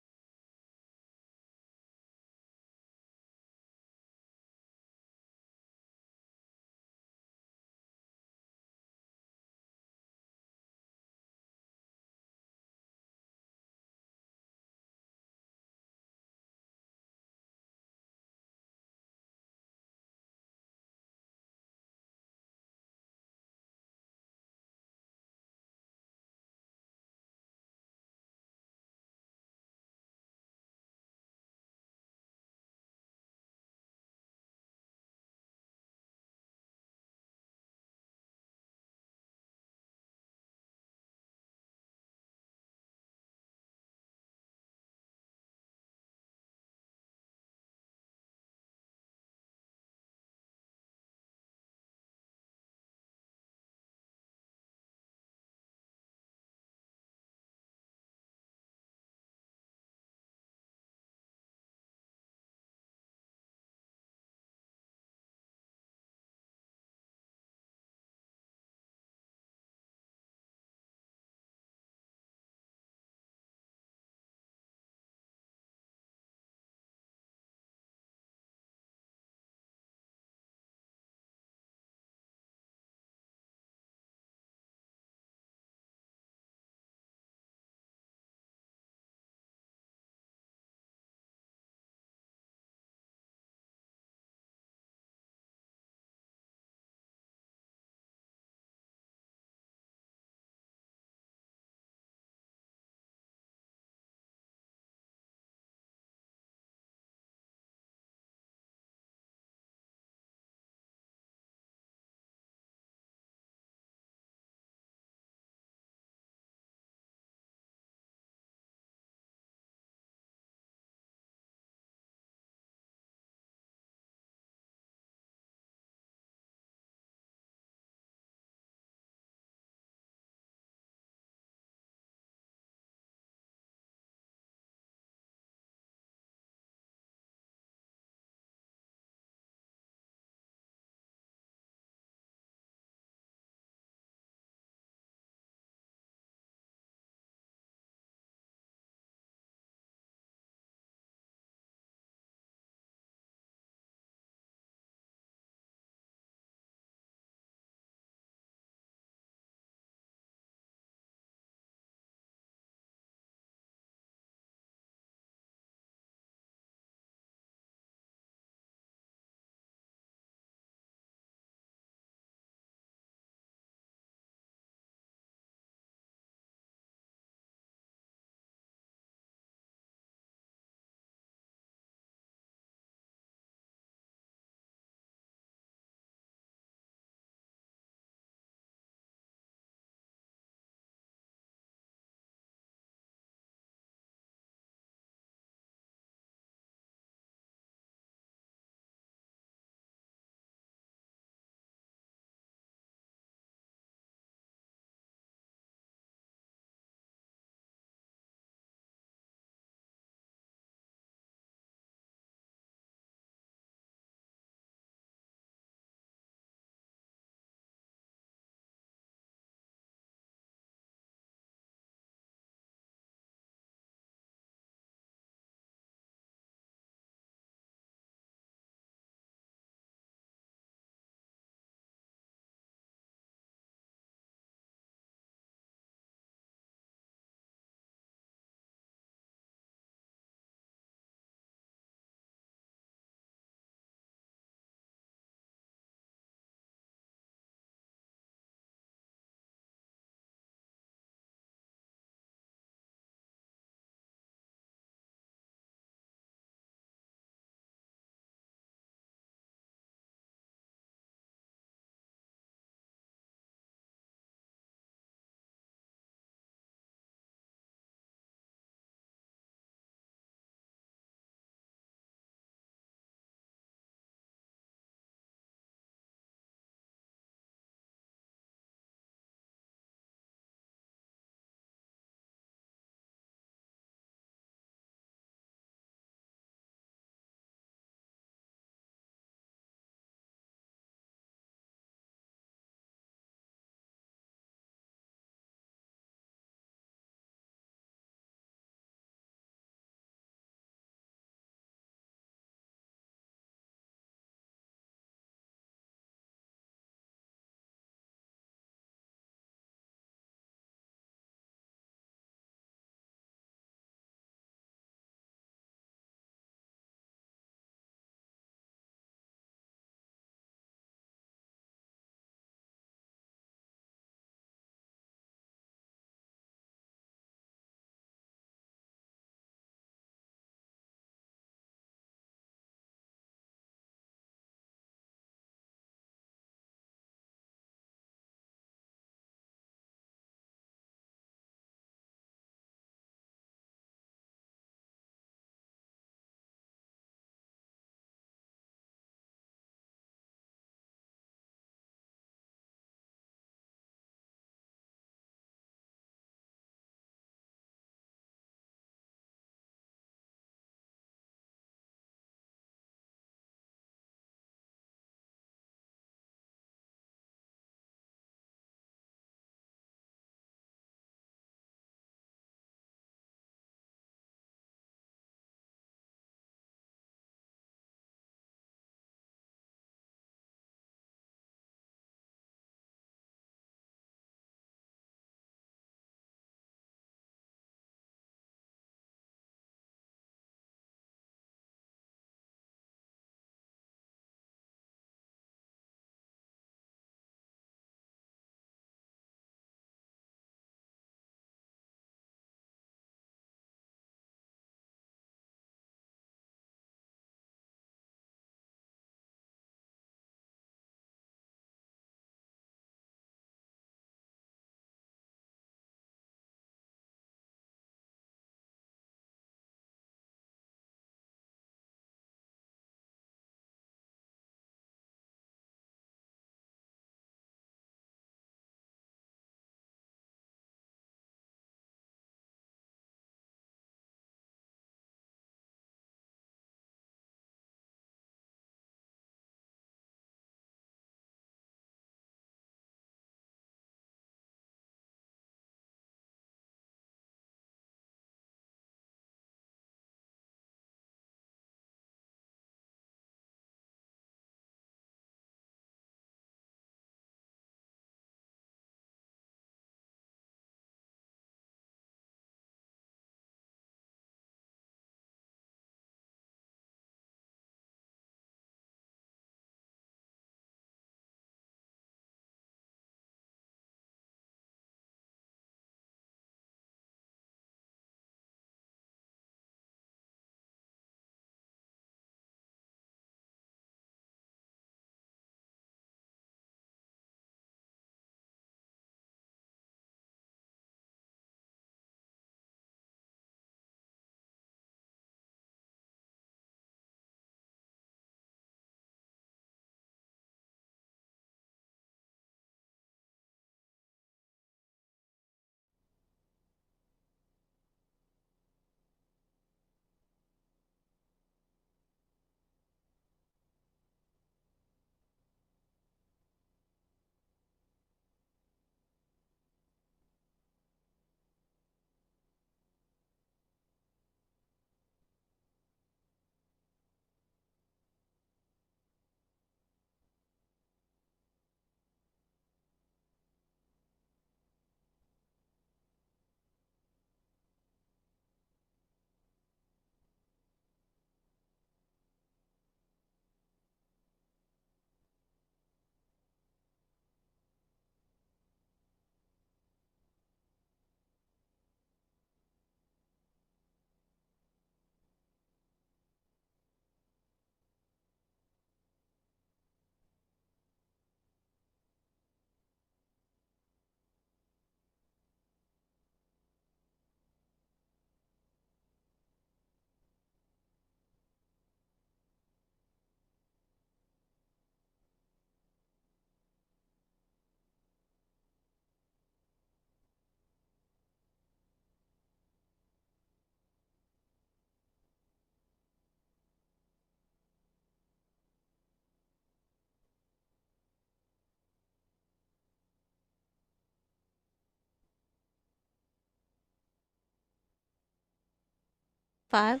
5.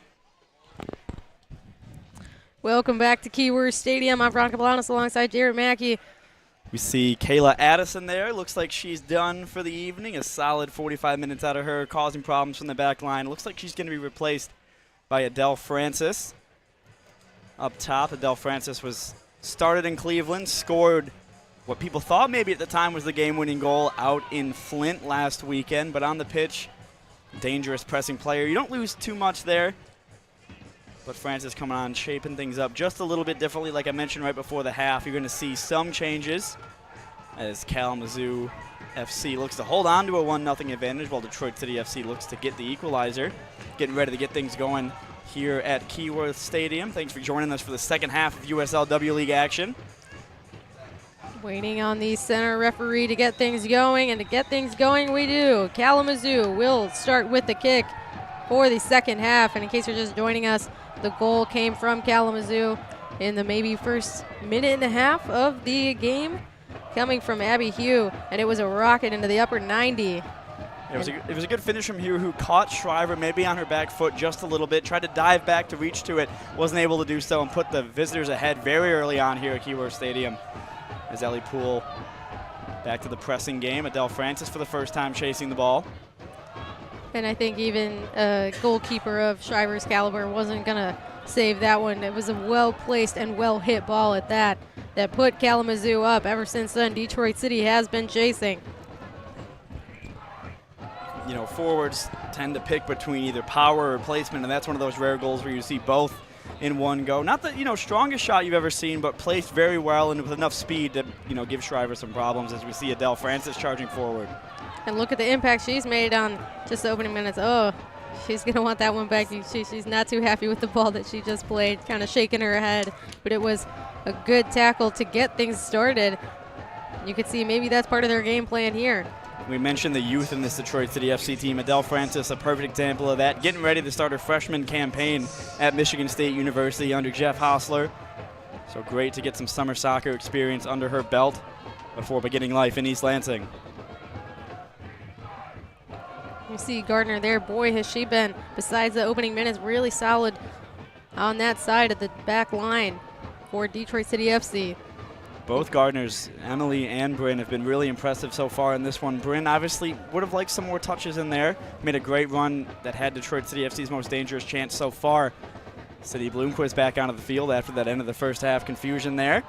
Welcome back to Keyworth Stadium. I'm Veronica Balanos alongside Jared Mackey. We see Kayla Addison there. Looks like she's done for the evening. A solid 45 minutes out of her, causing problems from the back line. Looks like she's going to be replaced by Adele Francis. Up top, Adele Francis was started in Cleveland, scored what people thought maybe at the time was the game-winning goal out in Flint last weekend. But on the pitch, dangerous pressing player. You don't lose too much there. But Francis coming on, shaping things up just a little bit differently. Like I mentioned right before the half, you're going to see some changes as Kalamazoo FC looks to hold on to a 1-0 advantage while Detroit City FC looks to get the equalizer. Getting ready to get things going here at Keyworth Stadium. Thanks for joining us for the second half of USL W League action. Waiting on the center referee to get things going, and to get things going we do. Kalamazoo will start with the kick for the second half, and in case you're just joining us, the goal came from Kalamazoo in the maybe first minute and a half of the game, coming from Abby Hugh, and it was a rocket into the upper 90. It was a good finish from Hugh, who caught Shriver maybe on her back foot just a little bit, tried to dive back to reach to it, wasn't able to do so, and put the visitors ahead very early on here at Keyworth Stadium. As Ellie Poole back to the pressing game. Adele Francis for the first time chasing the ball. And I think even a goalkeeper of Shriver's caliber wasn't going to save that one. It was a well-placed and well-hit ball at that put Kalamazoo up. Ever since then, Detroit City has been chasing. You know, forwards tend to pick between either power or placement, and that's one of those rare goals where you see both in one go. Not the, strongest shot you've ever seen, but placed very well and with enough speed to, give Shriver some problems as we see Adele Francis charging forward. And look at the impact she's made on just the opening minutes. Oh, she's going to want that one back. She's not too happy with the ball that she just played, kind of shaking her head. But it was a good tackle to get things started. You could see maybe that's part of their game plan here. We mentioned the youth in this Detroit City FC team. Adele Francis, a perfect example of that, getting ready to start her freshman campaign at Michigan State University under Jeff Hostler. So great to get some summer soccer experience under her belt before beginning life in East Lansing. You see Gardner there. Boy, has she been, besides the opening minutes, really solid on that side of the back line for Detroit City FC. Both Gardners, Emily and Bryn, have been really impressive so far in this one. Bryn obviously would have liked some more touches in there. Made a great run that had Detroit City FC's most dangerous chance so far. City Bloomquist back onto the field after that end of the first half confusion there.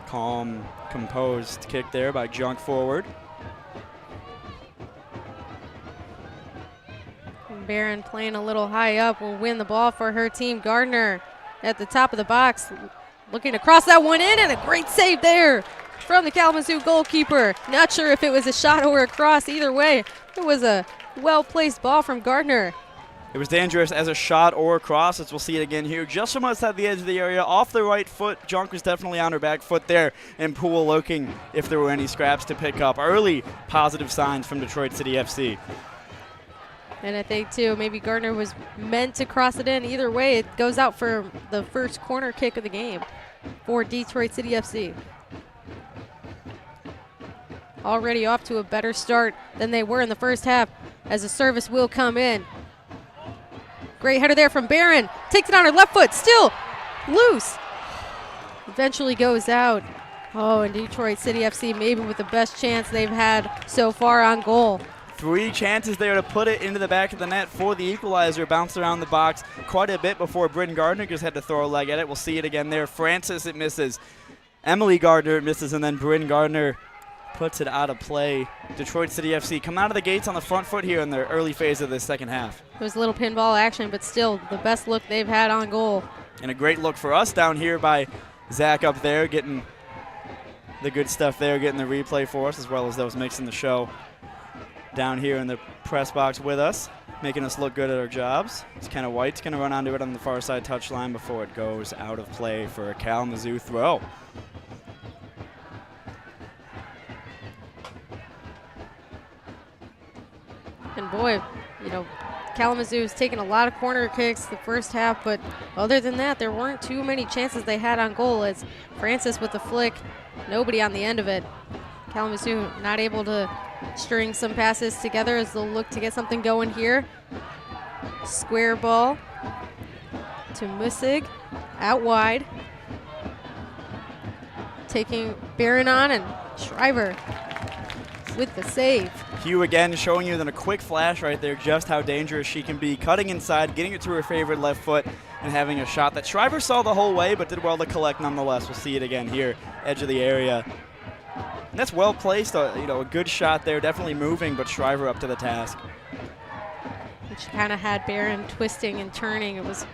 Calm, composed kick there by Junk forward. Barron playing a little high up will win the ball for her team. Gardner at the top of the box, looking to cross that one in, and a great save there from the Kalamazoo goalkeeper. Not sure if it was a shot or a cross. Either way, it was a well-placed ball from Gardner. It was dangerous as a shot or a cross, as we'll see it again here. Just from outside the edge of the area, off the right foot. Junk was definitely on her back foot there, and Poole looking if there were any scraps to pick up. Early positive signs from Detroit City FC. And I think, too, maybe Gardner was meant to cross it in. Either way, it goes out for the first corner kick of the game for Detroit City FC. Already off to a better start than they were in the first half, as the service will come in. Great header there from Barron. Takes it on her left foot, still loose. Eventually goes out. Oh, and Detroit City FC maybe with the best chance they've had so far on goal. 3 chances there to put it into the back of the net for the equalizer. Bounced around the box quite a bit before Bryn Gardner just had to throw a leg at it. We'll see it again there. Francis, it misses. Emily Gardner, it misses, and then Bryn Gardner puts it out of play. Detroit City FC come out of the gates on the front foot here in the early phase of this second half. It was a little pinball action, but still the best look they've had on goal. And a great look for us down here by Zach up there, getting the good stuff there, getting the replay for us, as well as those mixing the show down here in the press box with us, making us look good at our jobs. It's Kenna White's going to run onto it on the far side touchline before it goes out of play for a Kalamazoo throw. And boy, Kalamazoo's taken a lot of corner kicks the first half, but other than that, there weren't too many chances they had on goal. It's Francis with the flick, nobody on the end of it. Kalamazoo not able to string some passes together as they'll look to get something going here. Square ball to Musig, out wide. Taking Barron on, and Shriver with the save. Hugh again showing you in a quick flash right there just how dangerous she can be, cutting inside, getting it to her favorite left foot, and having a shot that Shriver saw the whole way but did well to collect nonetheless. We'll see it again here, edge of the area. And that's well placed, a good shot there, definitely moving, but Shriver up to the task. She kind of had Barron twisting and turning. It was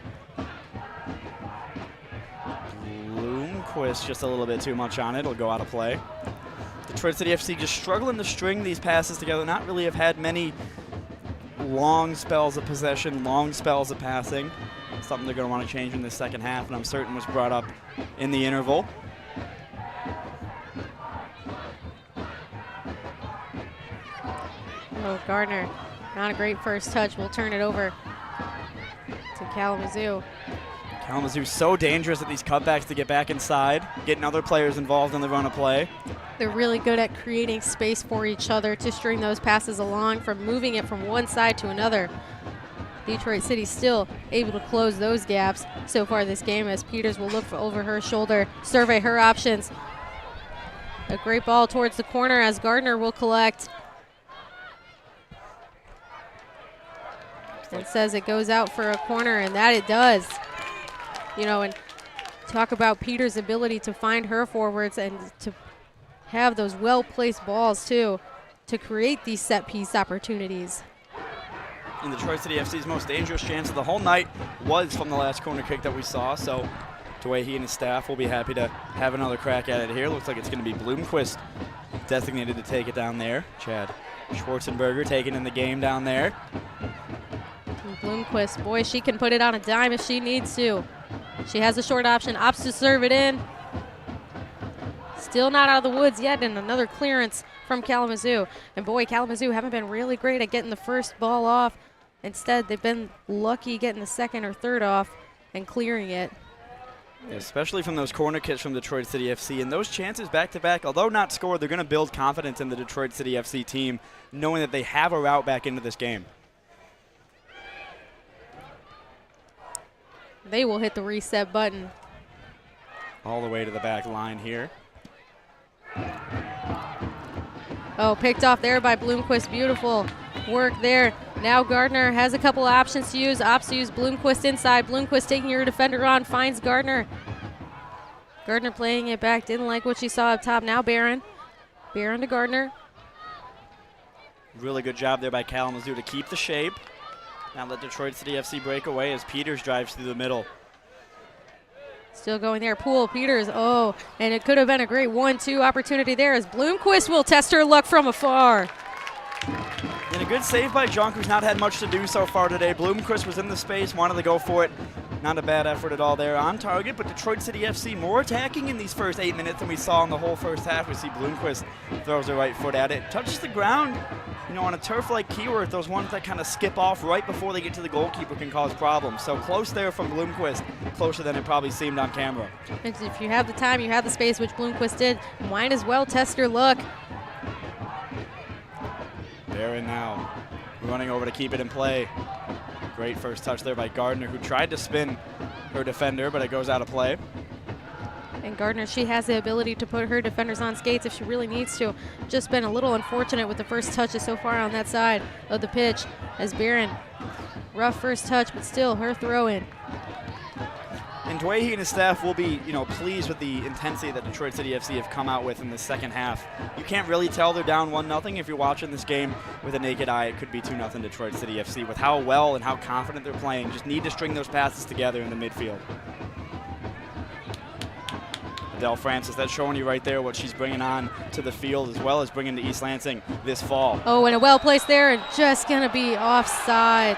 Bloomquist just a little bit too much on it. It'll go out of play. Detroit City FC just struggling to string these passes together. Not really have had many long spells of possession, long spells of passing. Something they're going to want to change in the second half, and I'm certain was brought up in the interval. Oh, Gardner, not a great first touch. We'll turn it over to Kalamazoo. Kalamazoo so dangerous at these cutbacks to get back inside, getting other players involved in the run of play. They're really good at creating space for each other to string those passes along, from moving it from one side to another. Detroit City still able to close those gaps so far this game, as Peters will look over her shoulder, survey her options. A great ball towards the corner as Gardner will collect. And says it goes out for a corner, and that it does. And talk about Peters' ability to find her forwards and to have those well-placed balls, too, to create these set-piece opportunities. And Detroit City FC's most dangerous chance of the whole night was from the last corner kick that we saw, so the way he and his staff will be happy to have another crack at it here. Looks like it's going to be Bloomquist designated to take it down there. Chad Schwarzenberger taking in the game down there. And Bloomquist, boy, she can put it on a dime if she needs to. She has a short option, opts to serve it in. Still not out of the woods yet, and another clearance from Kalamazoo. And boy, Kalamazoo haven't been really great at getting the first ball off. Instead, they've been lucky getting the second or third off and clearing it. Especially from those corner kicks from Detroit City FC. And those chances back-to-back, although not scored, they're going to build confidence in the Detroit City FC team, knowing that they have a route back into this game. They will hit the reset button. All the way to the back line here. Oh, picked off there by Bloomquist. Beautiful work there. Now Gardner has a couple options to use. Opts to use Bloomquist inside. Bloomquist taking her defender on, finds Gardner. Gardner playing it back. Didn't like what she saw up top. Now Barron. Barron to Gardner. Really good job there by Kalamazoo to keep the shape. Now let Detroit City FC break away as Peters drives through the middle. Still going there. Poole, Peters. Oh, and it could have been a great 1-2 opportunity there as Bloomquist will test her luck from afar. And a good save by Junk, who's not had much to do so far today. Bloomquist was in the space, wanted to go for it. Not a bad effort at all there on target, but Detroit City FC more attacking in these first 8 minutes than we saw in the whole first half. We see Bloomquist throws her right foot at it, touches the ground. On a turf like Keyworth, those ones that kind of skip off right before they get to the goalkeeper can cause problems. So close there from Bloomquist, closer than it probably seemed on camera. And if you have the time, you have the space, which Bloomquist did, might as well test her luck. Barron now running over to keep it in play. Great first touch there by Gardner, who tried to spin her defender, but it goes out of play. And Gardner, she has the ability to put her defenders on skates if she really needs to. Just been a little unfortunate with the first touches so far on that side of the pitch as Barron, rough first touch, but still her throw in. And Dwayne and his staff will be, pleased with the intensity that Detroit City FC have come out with in the second half. You can't really tell they're down 1-0. If you're watching this game with a naked eye, it could be 2-0 Detroit City FC. With how well and how confident they're playing, just need to string those passes together in the midfield. Adele Francis, that's showing you right there what she's bringing on to the field, as well as bringing to East Lansing this fall. Oh, and a well placed there, and just going to be offside.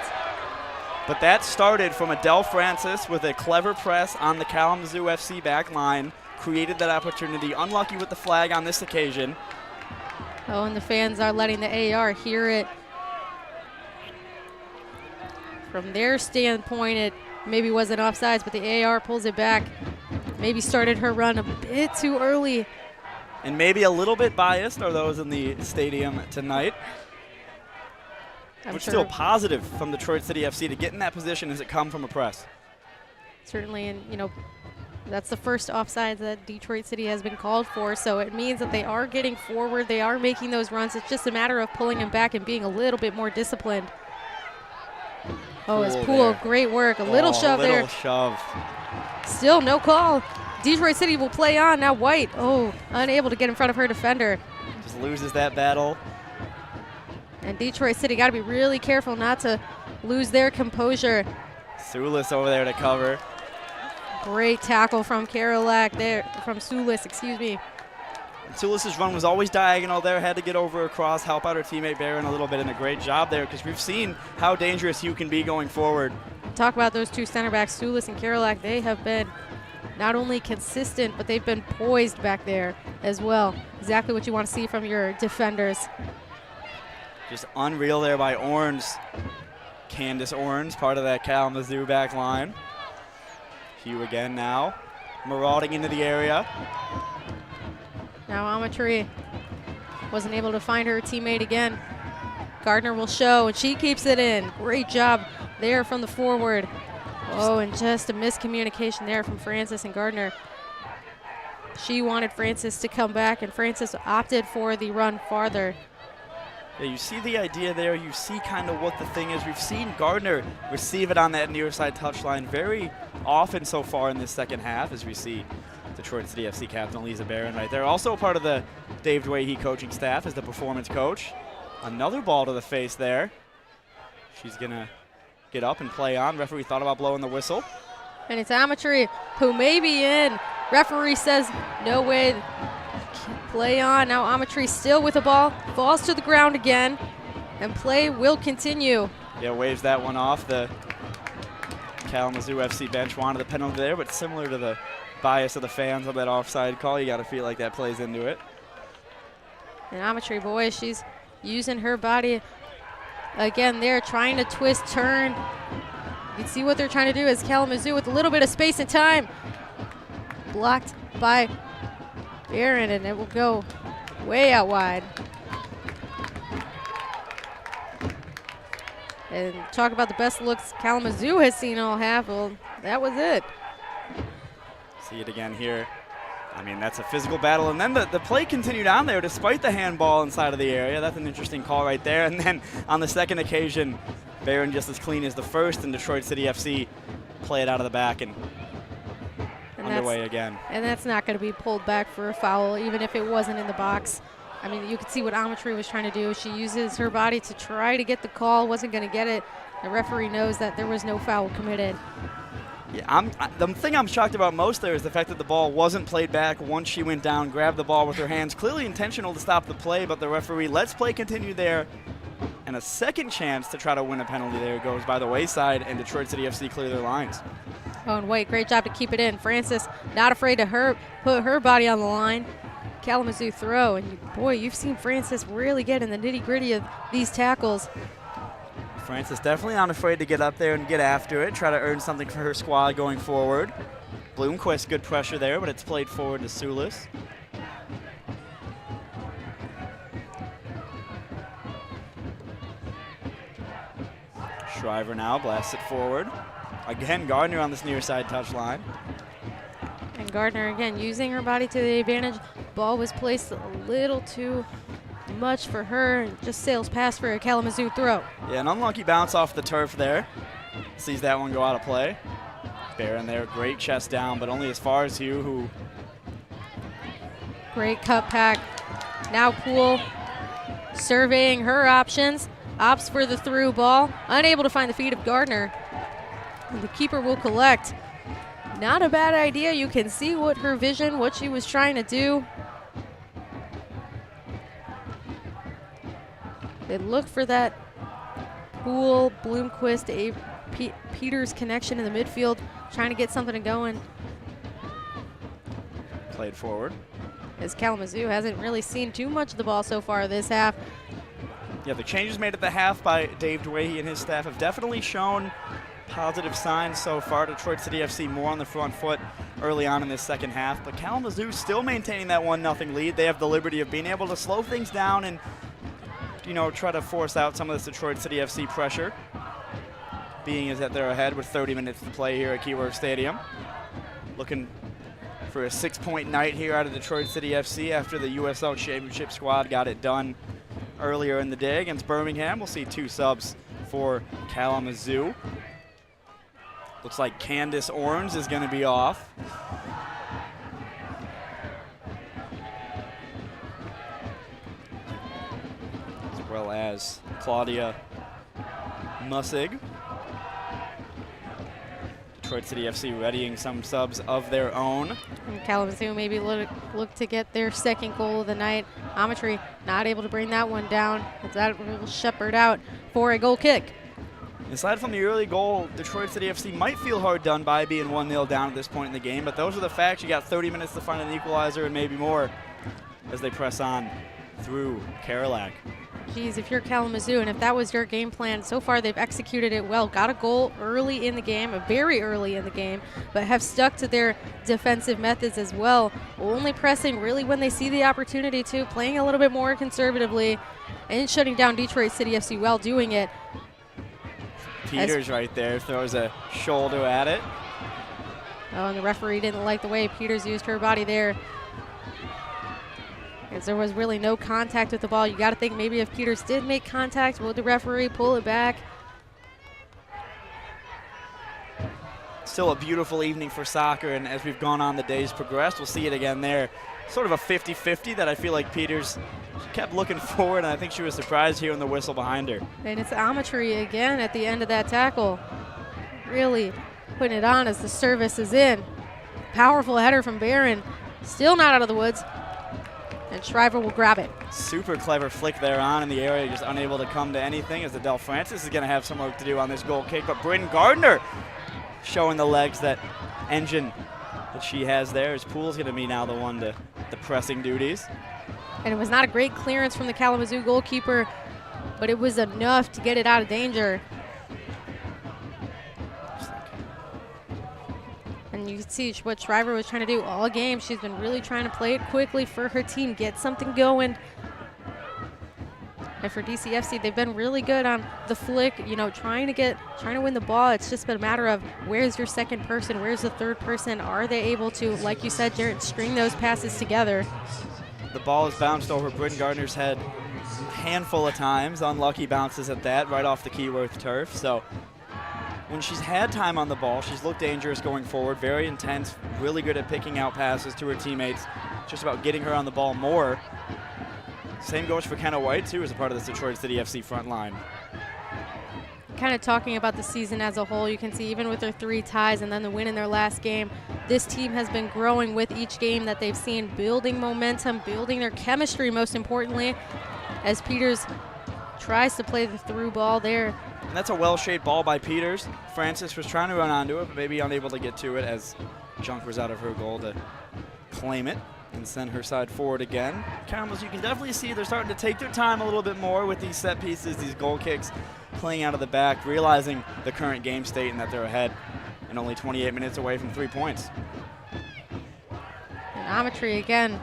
But that started from Adele Francis with a clever press on the Kalamazoo FC back line, created that opportunity. Unlucky with the flag on this occasion. Oh, and the fans are letting the AR hear it. From their standpoint, it maybe wasn't offsides, but the AR pulls it back. Maybe started her run a bit too early. And maybe a little bit biased are those in the stadium tonight. Which still positive from Detroit City FC to get in that position as it come from a press. Certainly, and you know, that's the first offside that Detroit City has been called for, so it means that they are getting forward, they are making those runs. It's just a matter of pulling them back and being a little bit more disciplined. Oh, it's Poole, great work. A little shove there. Little shove. Still no call. Detroit City will play on. Now White, unable to get in front of her defender. Just loses that battle. And Detroit City got to be really careful not to lose their composure. Sulis over there to cover. Great tackle from Karolak there, from Sulis, excuse me. Sulis' run was always diagonal there, had to get over across, help out her teammate Barron a little bit, and a great job there because we've seen how dangerous you can be going forward. Talk about those two center backs, Sulis and Karolak. They have been not only consistent, but they've been poised back there as well. Exactly what you want to see from your defenders. Just unreal there by Orns. Candace Orns, part of that Kalamazoo back line. Hugh again now, marauding into the area. Now Amatry wasn't able to find her teammate again. Gardner will show, and she keeps it in. Great job there from the forward. Oh, and just a miscommunication there from Francis and Gardner. She wanted Francis to come back, and Francis opted for the run farther. Yeah, you see the idea there. You see kind of what the thing is. We've seen Gardner receive it on that near side touchline very often so far in this second half, as we see Detroit City FC captain Lisa Barron right there. Also part of the Dave Dwayhe coaching staff as the performance coach. Another ball to the face there. She's going to get up and play on. Referee thought about blowing the whistle. And it's Amatry who may be in. Referee says no way. Play on. Now Amatry still with the ball. Falls to the ground again. And play will continue. Yeah, waves that one off. The Kalamazoo FC bench wanted the penalty there, but similar to the bias of the fans on that offside call, you got to feel like that plays into it. And Amatry, boy, she's using her body again there, trying to twist, turn. You can see what they're trying to do is Kalamazoo with a little bit of space and time. Blocked by Barron, and it will go way out wide. And talk about the best looks Kalamazoo has seen all half. Well, that was it. See it again here. I mean, that's a physical battle. And then the play continued on there despite the handball inside of the area. That's an interesting call right there. And then on the second occasion, Barron just as clean as the first, and Detroit City FC play it out of the back and underway again. And that's not going to be pulled back for a foul, even if it wasn't in the box. I mean, you could see what Amatry was trying to do. She uses her body to try to get the call, wasn't going to get it. The referee knows that there was no foul committed. Yeah, the thing I'm shocked about most there is the fact that the ball wasn't played back once she went down, grabbed the ball with her hands. Clearly intentional to stop the play, but the referee lets play continue there. And a second chance to try to win a penalty there goes by the wayside, and Detroit City FC clear their lines. Oh, and White, great job to keep it in. Francis not afraid to put her body on the line. Kalamazoo throw, and boy, you've seen Francis really get in the nitty-gritty of these tackles. Francis definitely not afraid to get up there and get after it, try to earn something for her squad going forward. Bloomquist, good pressure there, but it's played forward to Sulis. Shriver now blasts it forward. Again, Gardner on this near side touchline. And Gardner again using her body to the advantage. Ball was placed a little too much for her, and just sails past for a Kalamazoo throw. Yeah, an unlucky bounce off the turf there. Sees that one go out of play. Barron there, great chest down, but only as far as Hugh, who... Great cut pack. Now Poole surveying her options. Opts for the through ball. Unable to find the feet of Gardner. And the keeper will collect. Not a bad idea. You can see what her vision, what she was trying to do. They look for that Poole, Bloomquist, Peters connection in the midfield, trying to get something going. Played forward. As Kalamazoo hasn't really seen too much of the ball so far this half. Yeah, the changes made at the half by Dave Dwayhe and his staff have definitely shown positive signs so far. Detroit City FC more on the front foot early on in this second half, but Kalamazoo still maintaining that 1-0 lead. They have the liberty of being able to slow things down and try to force out some of this Detroit City FC pressure, being as that they're ahead with 30 minutes to play here at Keyworth Stadium. Looking for a 6-point night here out of Detroit City FC after the USL Championship squad got it done earlier in the day against Birmingham. We'll see 2 subs for Kalamazoo. Looks like Candace Orange is going to be off. As well as Claudia Mussig. Detroit City FC readying some subs of their own. And Kalamazoo maybe look to get their second goal of the night. Amatry not able to bring that one down. That will shepherd out for a goal kick. Aside from the early goal, Detroit City FC might feel hard done by being 1-0 down at this point in the game, but those are the facts. You got 30 minutes to find an equalizer and maybe more as they press on through Cadillac. Geez, if you're Kalamazoo and if that was your game plan, so far they've executed it well. Got a goal early in the game, very early in the game, but have stuck to their defensive methods as well. Only pressing really when they see the opportunity to, playing a little bit more conservatively and shutting down Detroit City FC while doing it. Peters right there throws a shoulder at it. Oh, and the referee didn't like the way Peters used her body there, because there was really no contact with the ball. You got to think maybe if Peters did make contact, would the referee pull it back? Still a beautiful evening for soccer, and as we've gone on, the days progressed, we'll see it again there. Sort of a 50-50 that I feel like Peters kept looking forward, and I think she was surprised hearing the whistle behind her. And it's Amatry again at the end of that tackle. Really putting it on as the service is in. Powerful header from Barron. Still not out of the woods. And Shriver will grab it. Super clever flick there on in the area, just unable to come to anything, as Adele Francis is going to have some work to do on this goal kick. But Bryn Gardner showing the legs, that engine that she has there, as Poole's going to be now the one to the pressing duties. And it was not a great clearance from the Kalamazoo goalkeeper, but it was enough to get it out of danger. And you can see what Shriver was trying to do all game. She's been really trying to play it quickly for her team, get something going. And for DCFC, they've been really good on the flick, trying to win the ball. It's just been a matter of where's your second person, where's the third person? Are they able to, like you said, Jared, string those passes together? The ball has bounced over Bryn Gardner's head a handful of times. Unlucky bounces at that, right off the Keyworth turf. So when she's had time on the ball, she's looked dangerous going forward, very intense, really good at picking out passes to her teammates, just about getting her on the ball more. Same goes for Kenna White, too, as a part of this Detroit City FC front line. Kind of talking about the season as a whole, you can see even with their 3 ties and then the win in their last game, this team has been growing with each game that they've seen, building momentum, building their chemistry, most importantly, as Peters tries to play the through ball there. And that's a well-shaped ball by Peters. Francis was trying to run onto it, but maybe unable to get to it as Junk was out of her goal to claim it and send her side forward again. Kalamazoo, you can definitely see they're starting to take their time a little bit more with these set pieces, these goal kicks, playing out of the back, realizing the current game state and that they're ahead and only 28 minutes away from 3 points. And Amatry again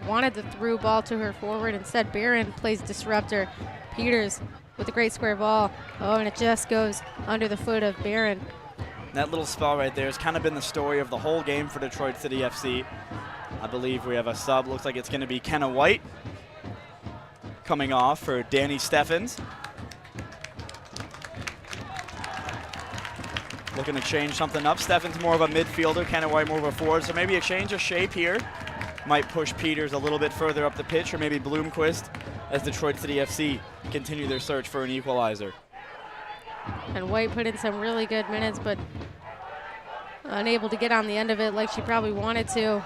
wanted the through ball to her forward. Instead, Barron plays disruptor. Peters with a great square ball. Oh, and it just goes under the foot of Barron. That little spell right there has kind of been the story of the whole game for Detroit City FC. I believe we have a sub. Looks like it's going to be Kenna White coming off for Danny Steffens. Looking to change something up. Steffens more of a midfielder, Kenna White more of a forward. So maybe a change of shape here might push Peters a little bit further up the pitch, or maybe Bloomquist as Detroit City FC continue their search for an equalizer. And White put in some really good minutes, but unable to get on the end of it like she probably wanted to.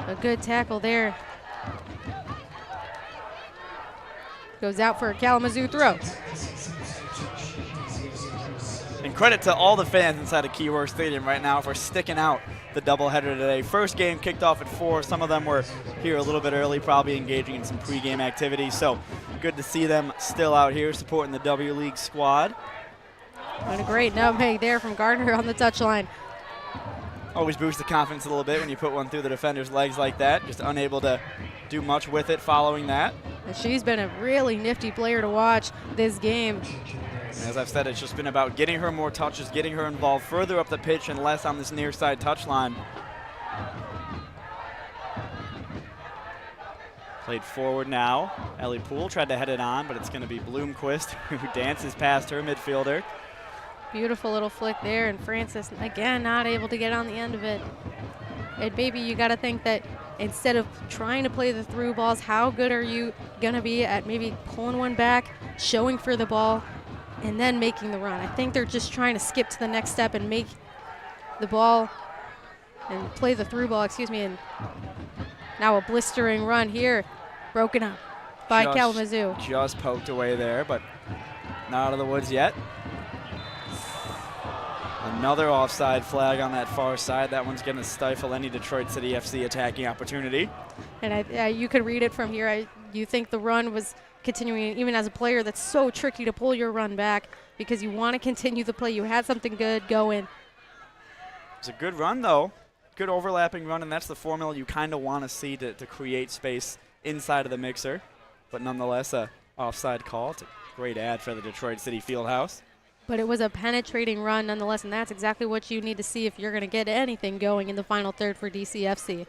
A good tackle there. Goes out for a Kalamazoo throw. And credit to all the fans inside of Keyworth Stadium right now for sticking out the doubleheader today. First game kicked off at 4. Some of them were here a little bit early, probably engaging in some pregame activities. So good to see them still out here supporting the W League squad. And a great nutmeg there from Gardner on the touchline. Always boosts the confidence a little bit when you put one through the defender's legs like that. Just unable to do much with it following that. And she's been a really nifty player to watch this game. As I've said, it's just been about getting her more touches, getting her involved further up the pitch and less on this near side touchline. Played forward now. Ellie Poole tried to head it on, but it's going to be Bloomquist who dances past her midfielder. Beautiful little flick there, and Francis, again, not able to get on the end of it. And maybe you got to think that instead of trying to play the through balls, how good are you going to be at maybe pulling one back, showing for the ball, and then making the run? I think they're just trying to skip to the next step and make the ball and play the through ball, and now a blistering run here, broken up by Kalamazoo. Just poked away there, but not out of the woods yet. Another offside flag on that far side. That one's going to stifle any Detroit City FC attacking opportunity. And you could read it from here. You think the run was continuing, even as a player, that's so tricky to pull your run back because you want to continue the play. You had something good going. It's a good run, though. Good overlapping run, and that's the formula you kind of want to see to create space inside of the mixer. But nonetheless, a offside call. It's a great ad for the Detroit City Fieldhouse. But it was a penetrating run nonetheless, and that's exactly what you need to see if you're going to get anything going in the final third for DCFC.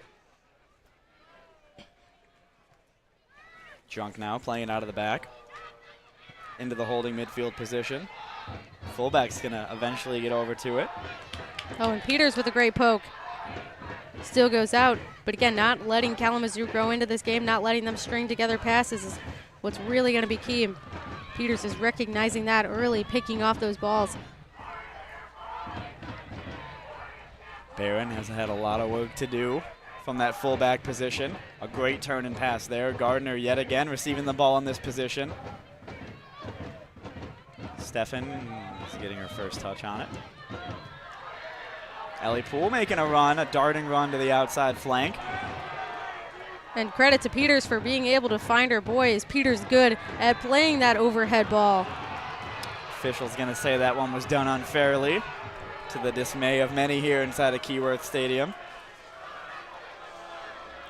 Junk now playing out of the back into the holding midfield position. Fullback's going to eventually get over to it. Oh, and Peters with a great poke. Still goes out, but again, not letting Kalamazoo grow into this game, not letting them string together passes is what's really going to be key. Peters is recognizing that early, picking off those balls. Barron has had a lot of work to do from that fullback position. A great turn and pass there. Gardner yet again receiving the ball in this position. Stefan is getting her first touch on it. Ellie Poole making a run, a darting run to the outside flank. And credit to Peters for being able to find her boys. Peters good at playing that overhead ball. Official's going to say that one was done unfairly, to the dismay of many here inside of Keyworth Stadium.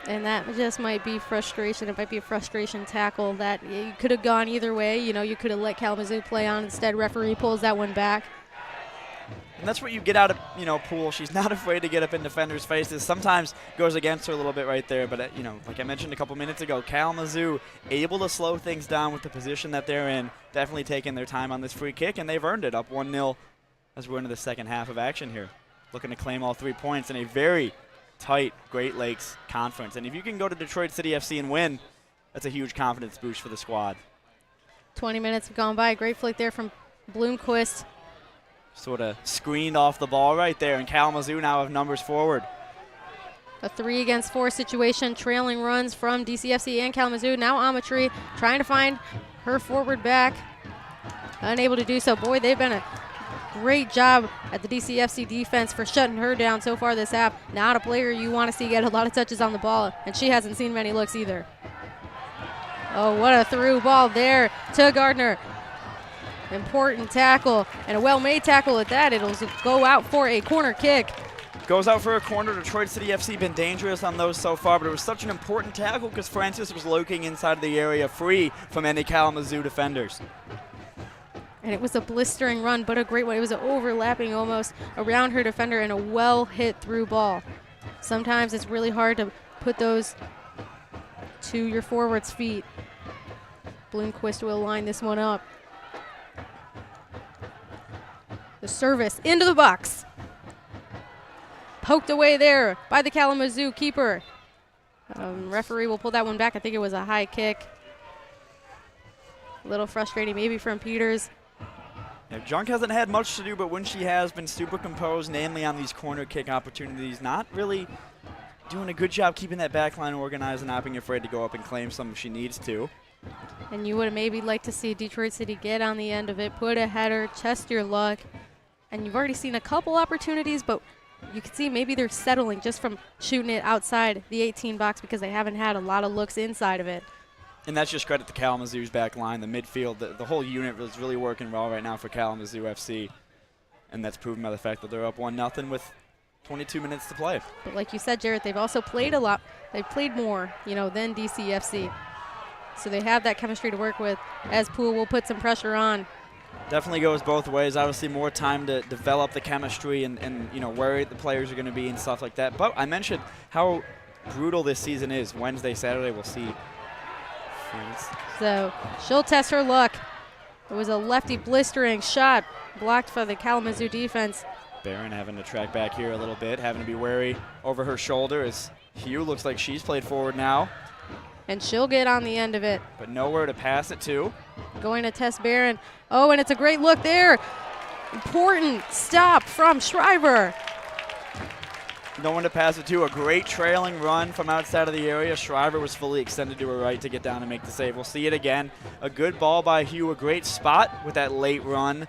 And that just might be frustration. It might be a frustration tackle that you could have gone either way. You know, you could have let Kalamazoo play on. Instead, referee pulls that one back. And that's what you get out of, Poole. She's not afraid to get up in defenders' faces. Sometimes goes against her a little bit right there. But, like I mentioned a couple minutes ago, Kalamazoo able to slow things down with the position that they're in. Definitely taking their time on this free kick, and they've earned it up 1-0 as we're into the second half of action here. Looking to claim all 3 points in a very tight Great Lakes conference. And if you can go to Detroit City FC and win, that's a huge confidence boost for the squad. 20 minutes have gone by. Great flick there from Bloomquist. Sort of screened off the ball right there, and Kalamazoo now have numbers forward. A 3-against-4 situation, trailing runs from DCFC and Kalamazoo. Now Amatry trying to find her forward back. Unable to do so. Boy, they've been a great job at the DCFC defense for shutting her down so far this half. Not a player you want to see get a lot of touches on the ball, and she hasn't seen many looks either. Oh, what a through ball there to Gardner. Important tackle, and a well-made tackle at that. It'll go out for a corner kick. Goes out for a corner. Detroit City FC been dangerous on those so far, but it was such an important tackle because Francis was lurking inside of the area free from any Kalamazoo defenders. And it was a blistering run, but a great one. It was overlapping almost around her defender and a well-hit through ball. Sometimes it's really hard to put those to your forward's feet. Bloomquist will line this one up. The service into the box. Poked away there by the Kalamazoo keeper. Referee will pull that one back. I think it was a high kick. A little frustrating maybe from Peters. Yeah, Junk hasn't had much to do, but when she has been super composed, namely on these corner kick opportunities, not really doing a good job keeping that back line organized and not being afraid to go up and claim some if she needs to. And you would maybe like to see Detroit City get on the end of it, put a header, test your luck. And you've already seen a couple opportunities, but you can see maybe they're settling just from shooting it outside the 18 box because they haven't had a lot of looks inside of it. And that's just credit to Kalamazoo's back line, the midfield. The whole unit is really working well right now for Kalamazoo FC. And that's proven by the fact that they're up 1-0 with 22 minutes to play. But like you said, Jarrett, they've also played a lot. They've played more, than DCFC. So they have that chemistry to work with as Poole will put some pressure on. Definitely goes both ways. Obviously more time to develop the chemistry and you know, where the players are going to be and stuff like that. But I mentioned how brutal this season is. Wednesday, Saturday, we'll see. So she'll test her luck. It was a lefty blistering shot blocked for the Kalamazoo defense. Barron having to track back here a little bit, having to be wary over her shoulder as Hugh looks like she's played forward now. And she'll get on the end of it. But nowhere to pass it to. Going to test Barron. Oh, and it's a great look there. Important stop from Shriver. No one to pass it to. A great trailing run from outside of the area. Shriver was fully extended to her right to get down and make the save. We'll see it again. A good ball by Hugh. A great spot with that late run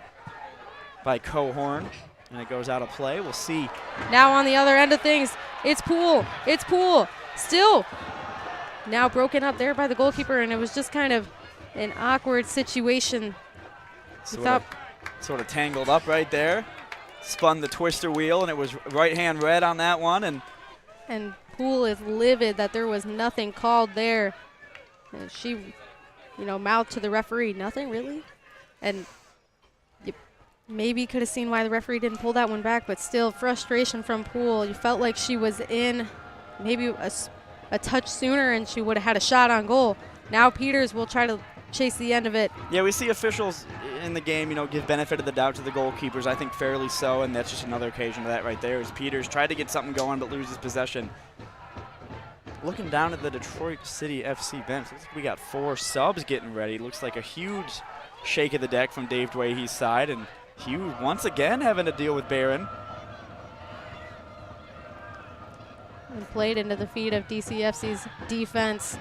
by Cohorn. And it goes out of play. We'll see. Now on the other end of things, it's Poole. It's Poole. Still now broken up there by the goalkeeper, and it was just kind of an awkward situation. Sort of tangled up right there. Spun the twister wheel, and it was right hand red on that one. And Poole is livid that there was nothing called there. And she, you know, mouthed to the referee, nothing really. And you maybe could have seen why the referee didn't pull that one back, but still frustration from Poole. You felt like she was in maybe a touch sooner and she would have had a shot on goal. Now Peters will try to chase the end of it. Yeah, we see officials in the game, you know, give benefit of the doubt to the goalkeepers. I think fairly so, and that's just another occasion of that right there. As Peters tried to get something going but loses possession. Looking down at the Detroit City FC bench, looks like we got 4 subs getting ready. Looks like a huge shake of the deck from Dave Dwayhe's side, and Hugh once again having to deal with Barron. And played into the feet of DCFC's defense.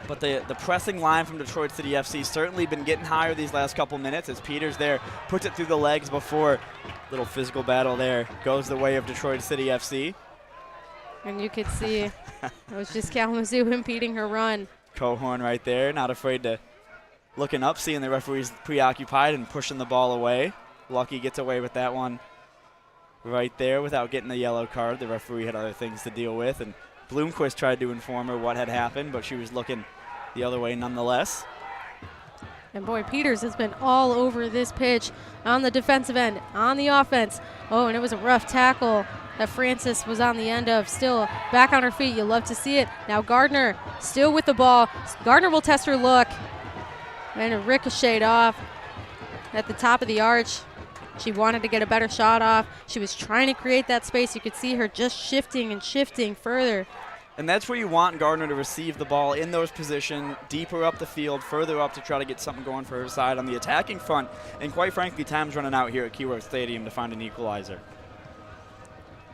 But the pressing line from Detroit City FC certainly been getting higher these last couple minutes as Peters there puts it through the legs before. Little physical battle there goes the way of Detroit City FC. And you could see it was just Kalamazoo impeding her run. Cohorn right there, not afraid to looking up, seeing the referees preoccupied and pushing the ball away. Lucky gets away with that one right there without getting the yellow card. The referee had other things to deal with, and Bloomquist tried to inform her what had happened, but she was looking the other way nonetheless. And boy, Peters has been all over this pitch on the defensive end, on the offense. Oh, and it was a rough tackle that Francis was on the end of. Still back on her feet. You love to see it. Now Gardner still with the ball. Gardner will test her look. And it ricocheted off at the top of the arch. She wanted to get a better shot off. She was trying to create that space. You could see her just shifting and shifting further. And that's where you want Gardner to receive the ball in those positions, deeper up the field, further up to try to get something going for her side on the attacking front. And quite frankly, time's running out here at Keyworth Stadium to find an equalizer.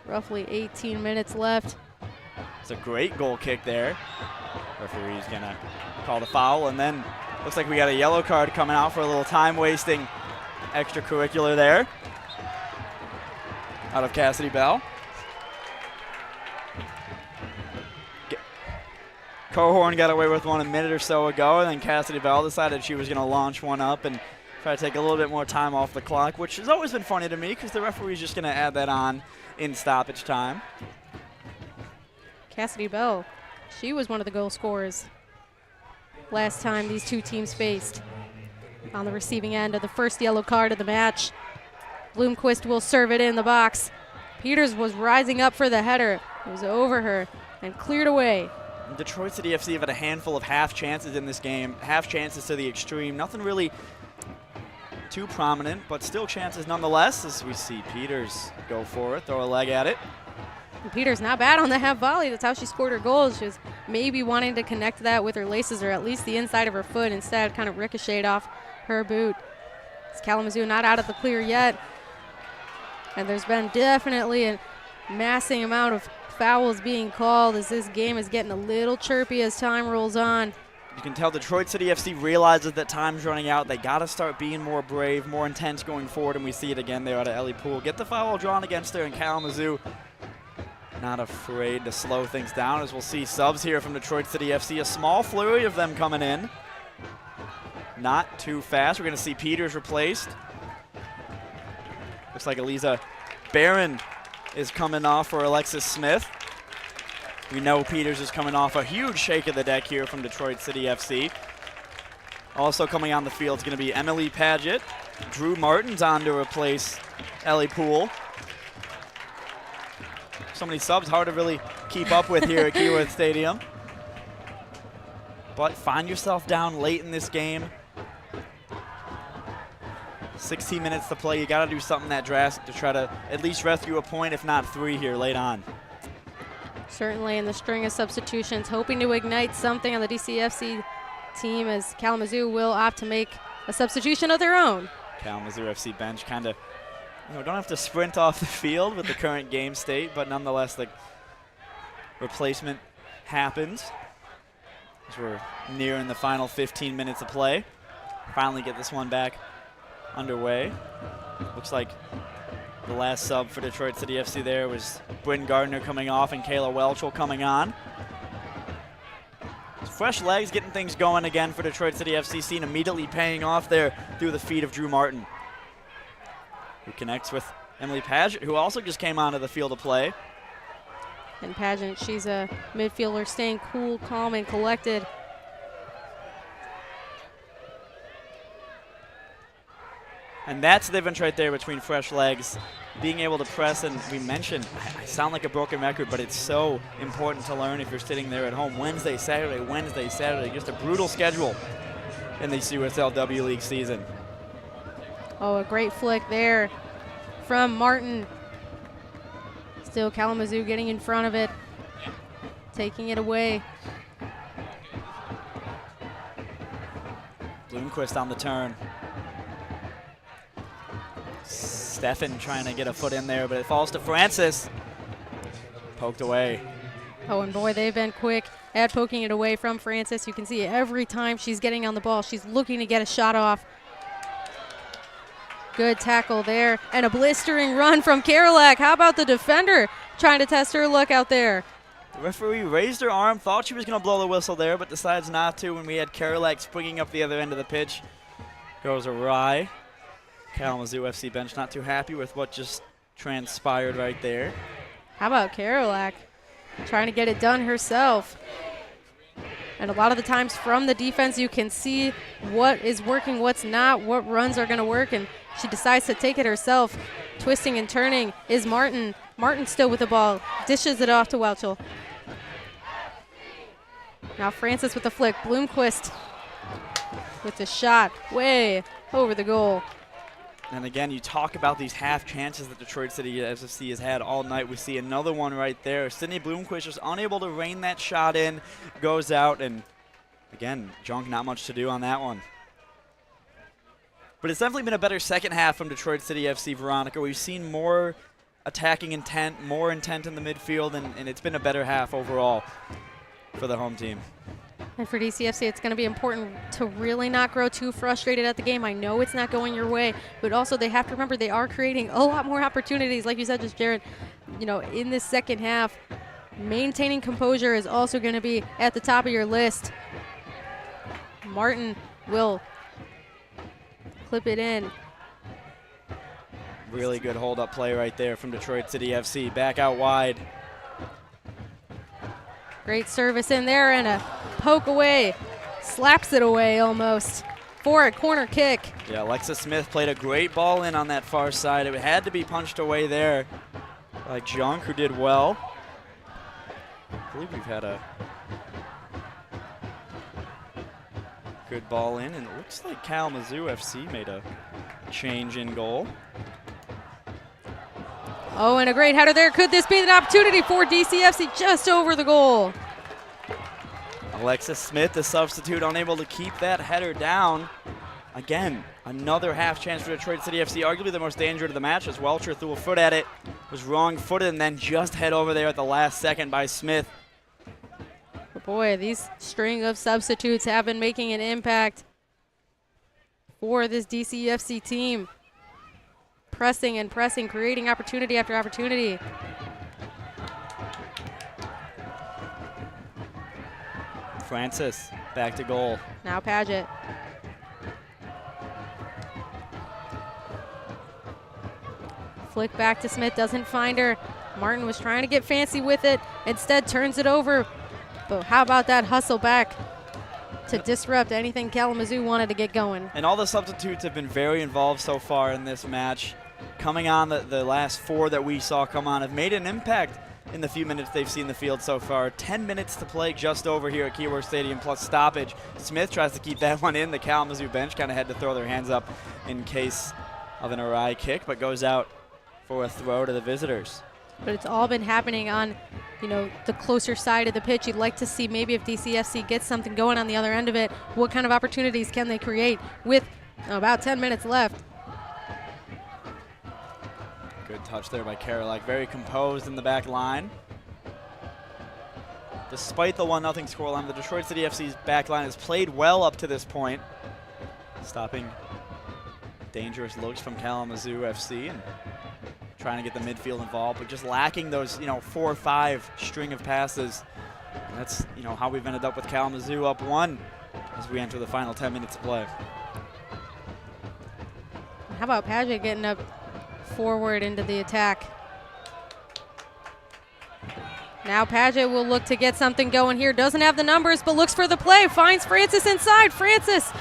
Roughly 18 minutes left. It's a great goal kick there. Referee's going to call the foul, and then looks like we got a yellow card coming out for a little time-wasting extracurricular there out of Cassidy Bell. Cohorn got away with one a minute or so ago, and then Cassidy Bell decided she was going to launch one up and try to take a little bit more time off the clock, which has always been funny to me because the referee's just going to add that on in stoppage time. Cassidy Bell, she was one of the goal scorers last time these two teams faced. On the receiving end of the first yellow card of the match. Bloomquist will serve it in the box. Peters was rising up for the header. It was over her and cleared away. Detroit City FC have had a handful of half chances in this game, half chances to the extreme. Nothing really too prominent, but still chances nonetheless as we see Peters go for it, throw a leg at it. And Peters not bad on the half volley. That's how she scored her goals. She was maybe wanting to connect that with her laces or at least the inside of her foot. Instead, kind of ricocheted off her boot. It's Kalamazoo not out of the clear yet. And there's been definitely a massing amount of fouls being called as this game is getting a little chirpy as time rolls on. You can tell Detroit City FC realizes that time's running out. They got to start being more brave, more intense going forward, and we see it again there out of Ellie Poole. Get the foul drawn against her, and Kalamazoo not afraid to slow things down as we'll see subs here from Detroit City FC. A small flurry of them coming in. Not too fast. We're going to see Peters replaced. Looks like Eliza Barron is coming off for Alexis Smith. We know Peters is coming off a huge shake of the deck here from Detroit City FC. Also coming on the field is going to be Emily Paget. Drew Martin's on to replace Ellie Poole. So many subs, hard to really keep up with here at Keyworth Stadium. But find yourself down late in this game. 16 minutes to play. You got to do something that drastic to try to at least rescue a point, if not 3 here late on. Certainly in the string of substitutions, hoping to ignite something on the DCFC team as Kalamazoo will opt to make a substitution of their own. Kalamazoo FC bench kind of, don't have to sprint off the field with the current game state, but nonetheless the replacement happens as we're nearing the final 15 minutes of play. Finally get this one back underway. Looks like the last sub for Detroit City FC there was Bryn Gardner coming off and Kayla Welchel coming on. Fresh legs getting things going again for Detroit City FC, seen immediately paying off there through the feet of Drew Martin, who connects with Emily Paget, who also just came onto the field to play. And Paget, she's a midfielder staying cool, calm, and collected. And that's the difference right there between fresh legs, being able to press. And we mentioned, I sound like a broken record, but it's so important to learn if you're sitting there at home. Wednesday, Saturday, just a brutal schedule in this USL W League season. Oh, a great flick there from Martin. Still Kalamazoo getting in front of it, taking it away. Bloomquist on the turn. Stefan trying to get a foot in there, but it falls to Francis. Poked away. Oh, and boy, they've been quick at poking it away from Francis. You can see every time she's getting on the ball, she's looking to get a shot off. Good tackle there, and a blistering run from Karolak. How about the defender trying to test her luck out there? The referee raised her arm, thought she was going to blow the whistle there, but decides not to when we had Karolak springing up the other end of the pitch. Goes awry. Kalamazoo FC bench not too happy with what just transpired right there. How about Karolak trying to get it done herself? And a lot of the times from the defense you can see what is working, what's not, what runs are going to work, and she decides to take it herself. Twisting and turning is Martin. Martin still with the ball, dishes it off to Welchel. Now Francis with the flick, Bloomquist with the shot way over the goal. And again, you talk about these half chances that Detroit City FC has had all night. We see another one right there. Sydney Bloomquist just unable to rein that shot in, goes out, and again, Junk not much to do on that one. But it's definitely been a better second half from Detroit City FC, Veronica. We've seen more attacking intent, more intent in the midfield, and it's been a better half overall for the home team. And for DCFC, it's going to be important to really not grow too frustrated at the game. I know it's not going your way, but also they have to remember they are creating a lot more opportunities. Like you said, just Jared, in this second half, maintaining composure is also going to be at the top of your list. Martin will clip it in. Really good hold-up play right there from Detroit City FC. Back out wide. Great service in there and a poke away. Slaps it away almost for a corner kick. Yeah, Alexa Smith played a great ball in on that far side. It had to be punched away there by Junk, who did well. I believe we've had a good ball in, and it looks like Kalamazoo FC made a change in goal. Oh, and a great header there. Could this be an opportunity for DCFC just over the goal? Alexis Smith, the substitute, unable to keep that header down. Again, another half chance for Detroit City FC, arguably the most dangerous of the match as Welcher threw a foot at it, was wrong-footed, and then just head over there at the last second by Smith. But boy, these string of substitutes have been making an impact for this DCFC team. Pressing and pressing, creating opportunity after opportunity. Francis back to goal. Now Paget. Flick back to Smith, doesn't find her. Martin was trying to get fancy with it, instead turns it over. But how about that hustle back to disrupt anything Kalamazoo wanted to get going. And all the substitutes have been very involved so far in this match. Coming on, the last 4 that we saw come on have made an impact in the few minutes they've seen the field so far. 10 minutes to play just over here at Keyworth Stadium plus stoppage. Smith tries to keep that one in. The Kalamazoo bench kind of had to throw their hands up in case of an awry kick, but goes out for a throw to the visitors. But it's all been happening on, the closer side of the pitch. You'd like to see maybe if DCFC gets something going on the other end of it, what kind of opportunities can they create with about 10 minutes left. Good touch there by Karolak. Very composed in the back line. Despite the 1-0 scoreline, the Detroit City FC's back line has played well up to this point, stopping dangerous looks from Kalamazoo FC and trying to get the midfield involved, but just lacking those, 4 or 5 string of passes. And that's, how we've ended up with Kalamazoo up 1 as we enter the final 10 minutes of play. How about Paget getting up forward into the attack? Now Paget will look to get something going here. Doesn't have the numbers, but looks for the play. Finds Francis inside. Francis.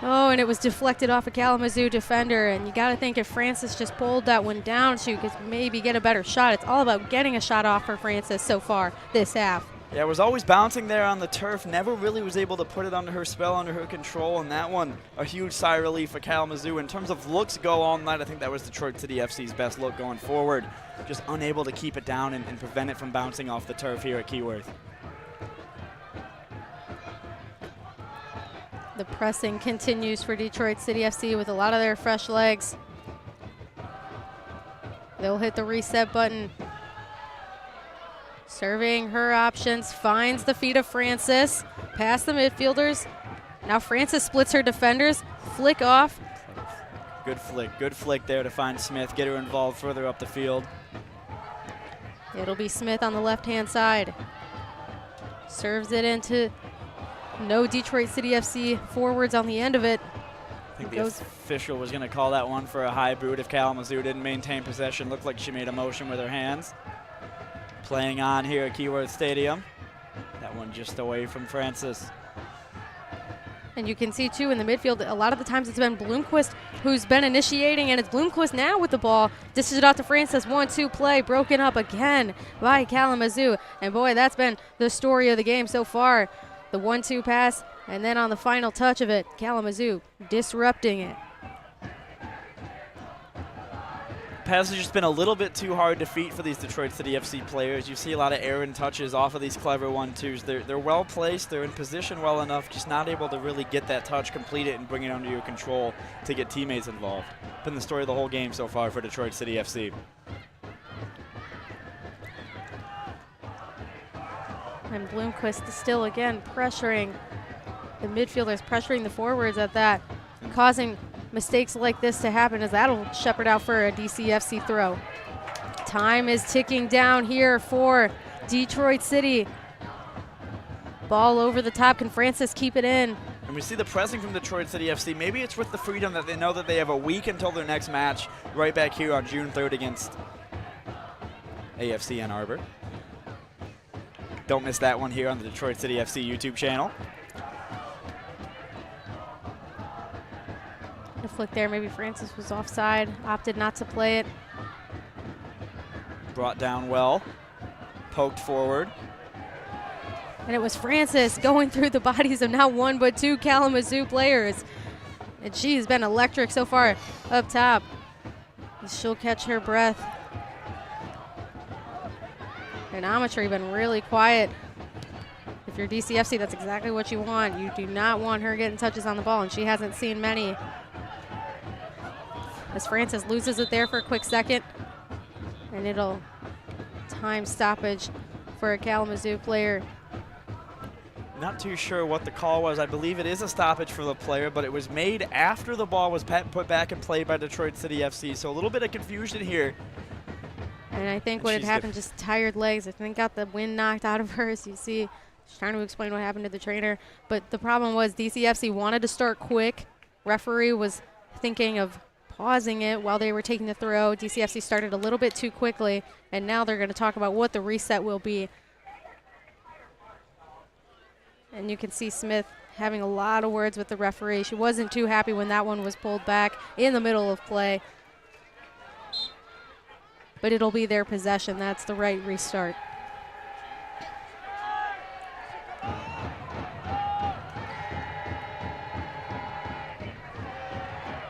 Oh, and it was deflected off a Kalamazoo defender. And you got to think if Francis just pulled that one down, she could maybe get a better shot. It's all about getting a shot off for Francis so far this half. Yeah, it was always bouncing there on the turf. Never really was able to put it under her spell, under her control. And that one, a huge sigh of relief for Kalamazoo. In terms of looks go all night, I think that was Detroit City FC's best look going forward. Just unable to keep it down and prevent it from bouncing off the turf here at Keyworth. The pressing continues for Detroit City FC with a lot of their fresh legs. They'll hit the reset button. Surveying her options, finds the feet of Francis, past the midfielders. Now Francis splits her defenders, flick off. Good flick there to find Smith, get her involved further up the field. It'll be Smith on the left-hand side. Serves it into no Detroit City FC forwards on the end of it. I think the official was going to call that one for a high boot if Kalamazoo didn't maintain possession. Looked like she made a motion with her hands. Playing on here at Keyworth Stadium. That one just away from Francis. And you can see, too, in the midfield, a lot of the times it's been Bloomquist who's been initiating, and it's Bloomquist now with the ball. Dishes it out to Francis. 1-2 play, broken up again by Kalamazoo. And, boy, that's been the story of the game so far. The 1-2 pass, and then on the final touch of it, Kalamazoo disrupting it. Pass has just been a little bit too hard to feet for these Detroit City FC players. You see a lot of errant touches off of these clever 1-2s. They're well placed, they're in position well enough, just not able to really get that touch, complete it, and bring it under your control to get teammates involved. Been the story of the whole game so far for Detroit City FC. And Bloomquist is still again pressuring the midfielders, pressuring the forwards at that, causing mistakes like this to happen, as that'll shepherd out for a DCFC throw. Time is ticking down here for Detroit City. Ball over the top. Can Francis keep it in? And we see the pressing from Detroit City FC. Maybe it's with the freedom that they know that they have a week until their next match right back here on June 3rd against AFC Ann Arbor. Don't miss that one here on the Detroit City FC YouTube channel. A flick there, maybe Francis was offside, opted not to play it. Brought down well, poked forward. And it was Francis going through the bodies of not one but two Kalamazoo players. And she has been electric so far up top. She'll catch her breath. And Amatry been really quiet. If you're DCFC, that's exactly what you want. You do not want her getting touches on the ball, and she hasn't seen many. As Francis loses it there for a quick second, and it'll time stoppage for a Kalamazoo player. Not too sure what the call was. I believe it is a stoppage for the player, but it was made after the ball was put back and played by Detroit City FC. So a little bit of confusion here. And I think what had happened, just tired legs. I think got the wind knocked out of her, as you see. She's trying to explain what happened to the trainer. But the problem was DCFC wanted to start quick. Referee was thinking of pausing it while they were taking the throw. DCFC started a little bit too quickly, and now they're going to talk about what the reset will be. And you can see Smith having a lot of words with the referee. She wasn't too happy when that one was pulled back in the middle of play. But it'll be their possession. That's the right restart.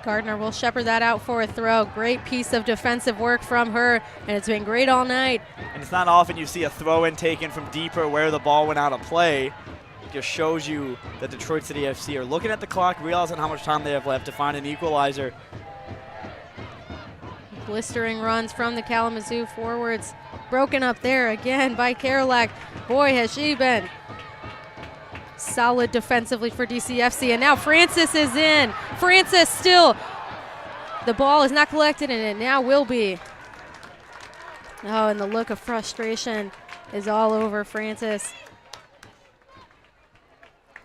Gardner will shepherd that out for a throw. Great piece of defensive work from her, and it's been great all night. And it's not often you see a throw-in taken from deeper where the ball went out of play. It just shows you that Detroit City FC are looking at the clock, realizing how much time they have left to find an equalizer. Blistering runs from the Kalamazoo forwards. Broken up there again by Karolak. Boy, has she been solid defensively for DCFC. And now Francis is in. Francis still. The ball is not collected, and it now will be. Oh, and the look of frustration is all over Francis.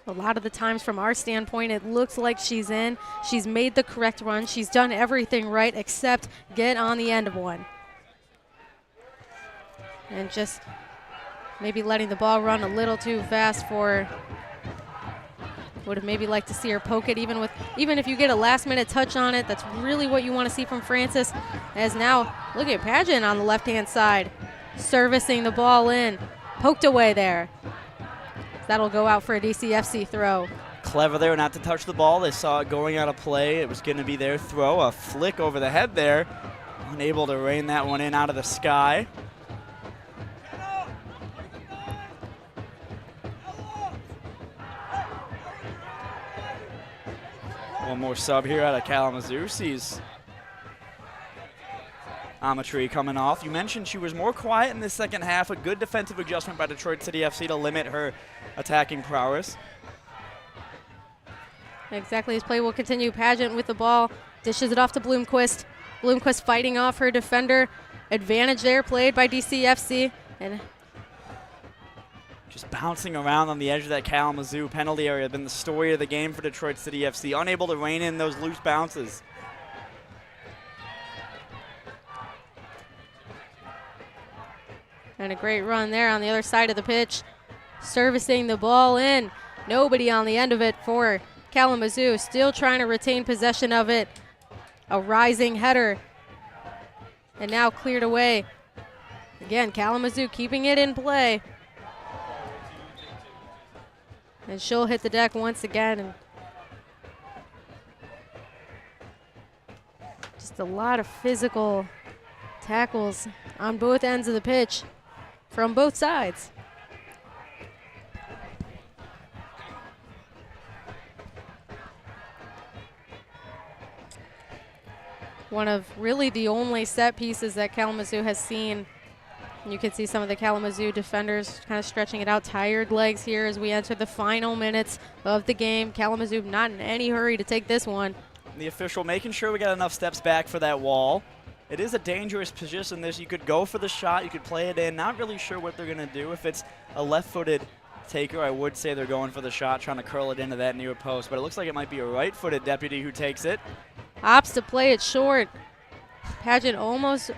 A lot of the times from our standpoint, it looks like she's in. She's made the correct run. She's done everything right except get on the end of one. And just maybe letting the ball run a little too fast for. Would have maybe liked to see her poke it, even if you get a last-minute touch on it. That's really what you want to see from Francis. As now, look at Pageant on the left-hand side, servicing the ball in, poked away there. That'll go out for a DCFC throw. Clever there not to touch the ball. They saw it going out of play. It was going to be their throw. A flick over the head there. Unable to rein that one in out of the sky. One more sub here out of Kalamazoo. Sees Amatri coming off. You mentioned she was more quiet in the second half. A good defensive adjustment by Detroit City FC to limit her attacking prowess. Exactly. His play will continue. Pageant with the ball. Dishes it off to Bloomquist. Bloomquist fighting off her defender. Advantage there played by DCFC. And just bouncing around on the edge of that Kalamazoo penalty area has been the story of the game for Detroit City FC. Unable to rein in those loose bounces. And a great run there on the other side of the pitch. Servicing the ball in. Nobody on the end of it for Kalamazoo. Still trying to retain possession of it. A rising header. And now cleared away. Again, Kalamazoo keeping it in play. And she'll hit the deck once again. And just a lot of physical tackles on both ends of the pitch from both sides. One of really the only set pieces that Kalamazoo has seen. You can see some of the Kalamazoo defenders kind of stretching it out, tired legs here as we enter the final minutes of the game. Kalamazoo not in any hurry to take this one. The official making sure we got enough steps back for that wall. It is a dangerous position. You could go for the shot, you could play it in. Not really sure what they're going to do. If it's a left-footed taker, I would say they're going for the shot, trying to curl it into that near post. But it looks like it might be a right-footed deputy who takes it. Opts to play it short. Pageant almost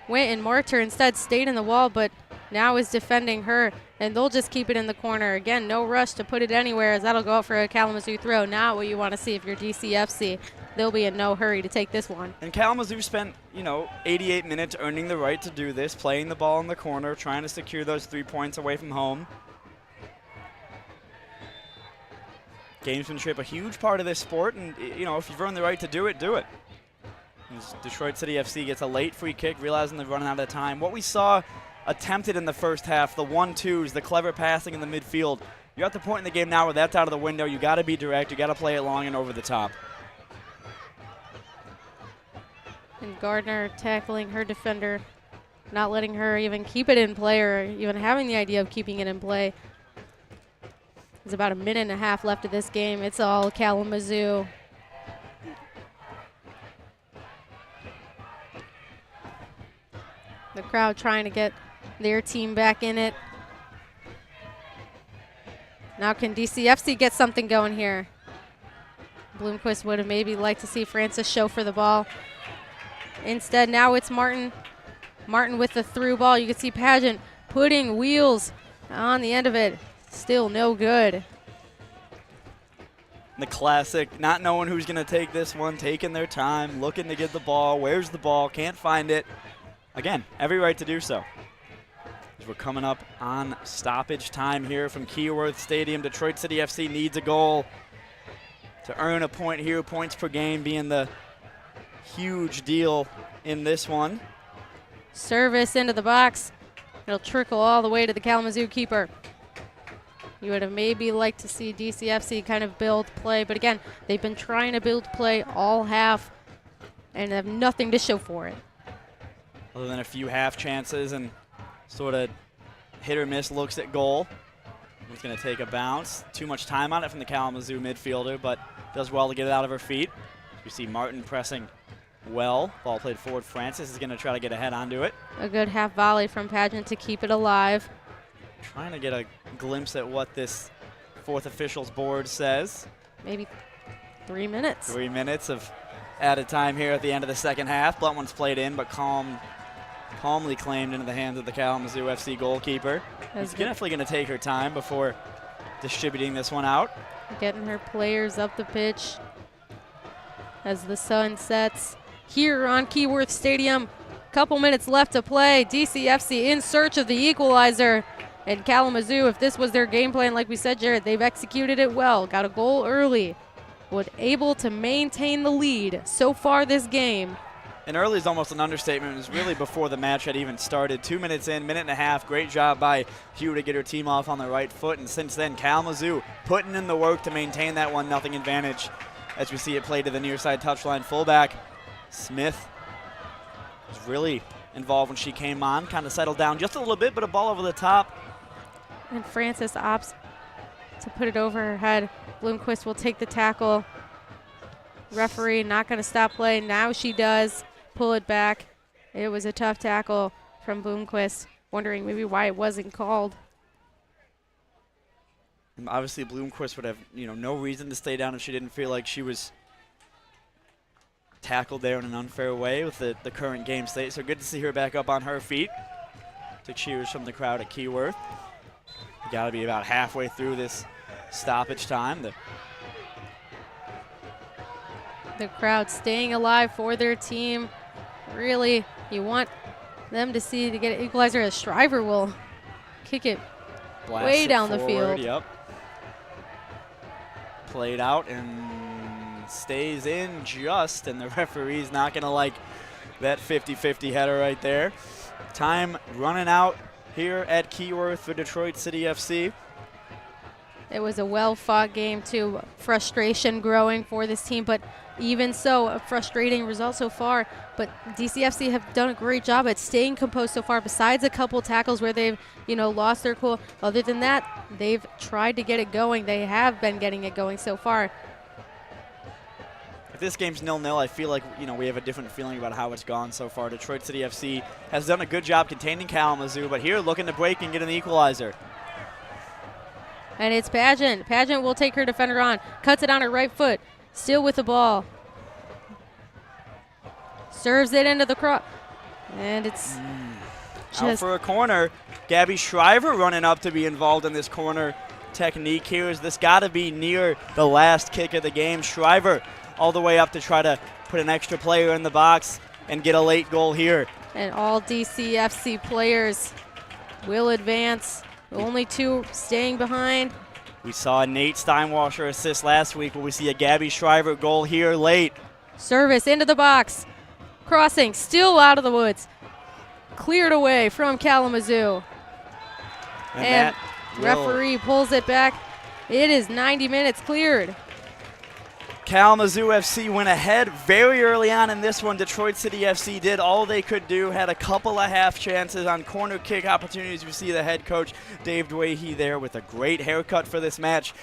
went and marked her, instead stayed in the wall, but now is defending her, and they'll just keep it in the corner. Again, no rush to put it anywhere, as that'll go out for a Kalamazoo throw. Not what you want to see if you're DCFC. They'll be in no hurry to take this one. And Kalamazoo spent, 88 minutes earning the right to do this, playing the ball in the corner, trying to secure those 3 points away from home. Gamesmanship, a huge part of this sport, and if you've earned the right to do it, do it. As Detroit City FC gets a late free kick, realizing they're running out of time. What we saw attempted in the first half, the 1-2s, the clever passing in the midfield. You're at the point in the game now where that's out of the window. You got to be direct. You got to play it long and over the top. And Gardner tackling her defender, not letting her even keep it in play or even having the idea of keeping it in play. There's about a minute and a half left of this game. It's all Kalamazoo. The crowd trying to get their team back in it. Now can DCFC get something going here? Bloomquist would have maybe liked to see Francis show for the ball. Instead, now it's Martin. Martin with the through ball. You can see Pageant putting wheels on the end of it. Still no good. The classic, not knowing who's going to take this one, taking their time, looking to get the ball. Where's the ball? Can't find it. Again, every right to do so. As we're coming up on stoppage time here from Keyworth Stadium. Detroit City FC needs a goal to earn a point here. Points per game being the huge deal in this one. Service into the box. It'll trickle all the way to the Kalamazoo keeper. You would have maybe liked to see DCFC kind of build play, but again, they've been trying to build play all half and have nothing to show for it. Other than a few half chances and sort of hit or miss looks at goal. He's going to take a bounce. Too much time on it from the Kalamazoo midfielder, but does well to get it out of her feet. You see Martin pressing well. Ball played forward. Francis is going to try to get a head onto it. A good half volley from Pageant to keep it alive. Trying to get a glimpse at what this fourth officials board says. Maybe 3 minutes. 3 minutes of added time here at the end of the second half. Blunt one's played in, but calmly claimed into the hands of the Kalamazoo FC goalkeeper. He's definitely going to take her time before distributing this one out. Getting her players up the pitch as the sun sets here on Keyworth Stadium. Couple minutes left to play. DCFC in search of the equalizer. And Kalamazoo, if this was their game plan, like we said, Jared, they've executed it well. Got a goal early. Was able to maintain the lead so far this game. And early is almost an understatement. It was really before the match had even started. 2 minutes in, minute and a half. Great job by Hugh to get her team off on the right foot. And since then, Kalamazoo putting in the work to maintain that 1-0 advantage. As we see it play to the near side touchline fullback. Smith was really involved when she came on. Kind of settled down just a little bit, but a ball over the top. And Francis opts to put it over her head. Bloomquist will take the tackle. Referee not going to stop play. Now she does pull it back. It was a tough tackle from Bloomquist. Wondering maybe why it wasn't called. And obviously, Bloomquist would have no reason to stay down if she didn't feel like she was tackled there in an unfair way with the current game state. So good to see her back up on her feet. Took cheers from the crowd at Keyworth. Got to be about halfway through this stoppage time. The crowd staying alive for their team. Really, you want them to see to get an equalizer. As Shriver will kick it way down the field. Yep. Played out and stays in just, and the referee's not going to like that 50-50 header right there. Time running out here at Keyworth for Detroit City FC. It was a well-fought game, too. Frustration growing for this team, but even so, a frustrating result so far. But DCFC have done a great job at staying composed so far, besides a couple tackles where they've, lost their cool. Other than that, they've tried to get it going. They have been getting it going so far. If this game's 0-0, I feel like, we have a different feeling about how it's gone so far. Detroit City FC has done a good job containing Kalamazoo, but here looking to break and get an equalizer. And it's Pageant. Pageant will take her defender on. Cuts it on her right foot. Still with the ball. Serves it into the cross. And it's out for a corner. Gabby Shriver running up to be involved in this corner technique here. Is this got to be near the last kick of the game? Shriver all the way up to try to put an extra player in the box and get a late goal here. And all DCFC players will advance. Only two staying behind. We saw a Nate Steinwasser assist last week. Will we see a Gabby Shriver goal here late? Service into the box. Crossing, still out of the woods. Cleared away from Kalamazoo. And referee pulls it back. It is 90 minutes cleared. Kalamazoo FC went ahead very early on in this one. Detroit City FC did all they could do, had a couple of half chances on corner kick opportunities. We see the head coach, Dave Dwahey, there with a great haircut for this match,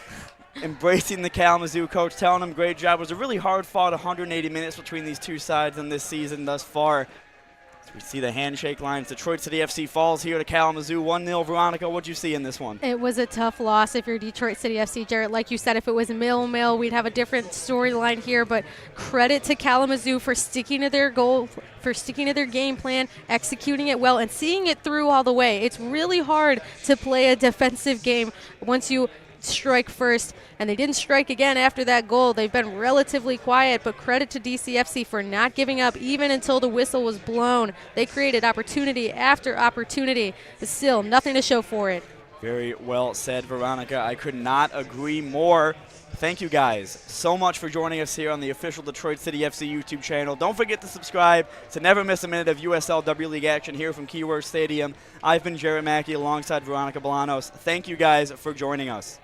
embracing the Kalamazoo coach, telling him great job. It was a really hard-fought 180 minutes between these two sides in this season thus far. We see the handshake lines. Detroit City FC falls here to Kalamazoo 1-0. Veronica, what'd you see in this one? It was a tough loss if you're Detroit City FC, Jarrett. Like you said, if it was mill, we'd have a different storyline here. But credit to Kalamazoo for sticking to their goal, for sticking to their game plan, executing it well, and seeing it through all the way. It's really hard to play a defensive game once you strike first, and they didn't strike again after that goal. They've been relatively quiet, but credit to DCFC for not giving up even until the whistle was blown. They created opportunity after opportunity, but still nothing to show for it. Very well said, Veronica. I could not agree more. Thank you guys so much for joining us here on the official Detroit City FC YouTube channel. Don't forget to subscribe to never miss a minute of USL W League action here from Keyworth Stadium. I've been Jarrett Mackey alongside Veronica Bolanos. Thank you guys for joining us.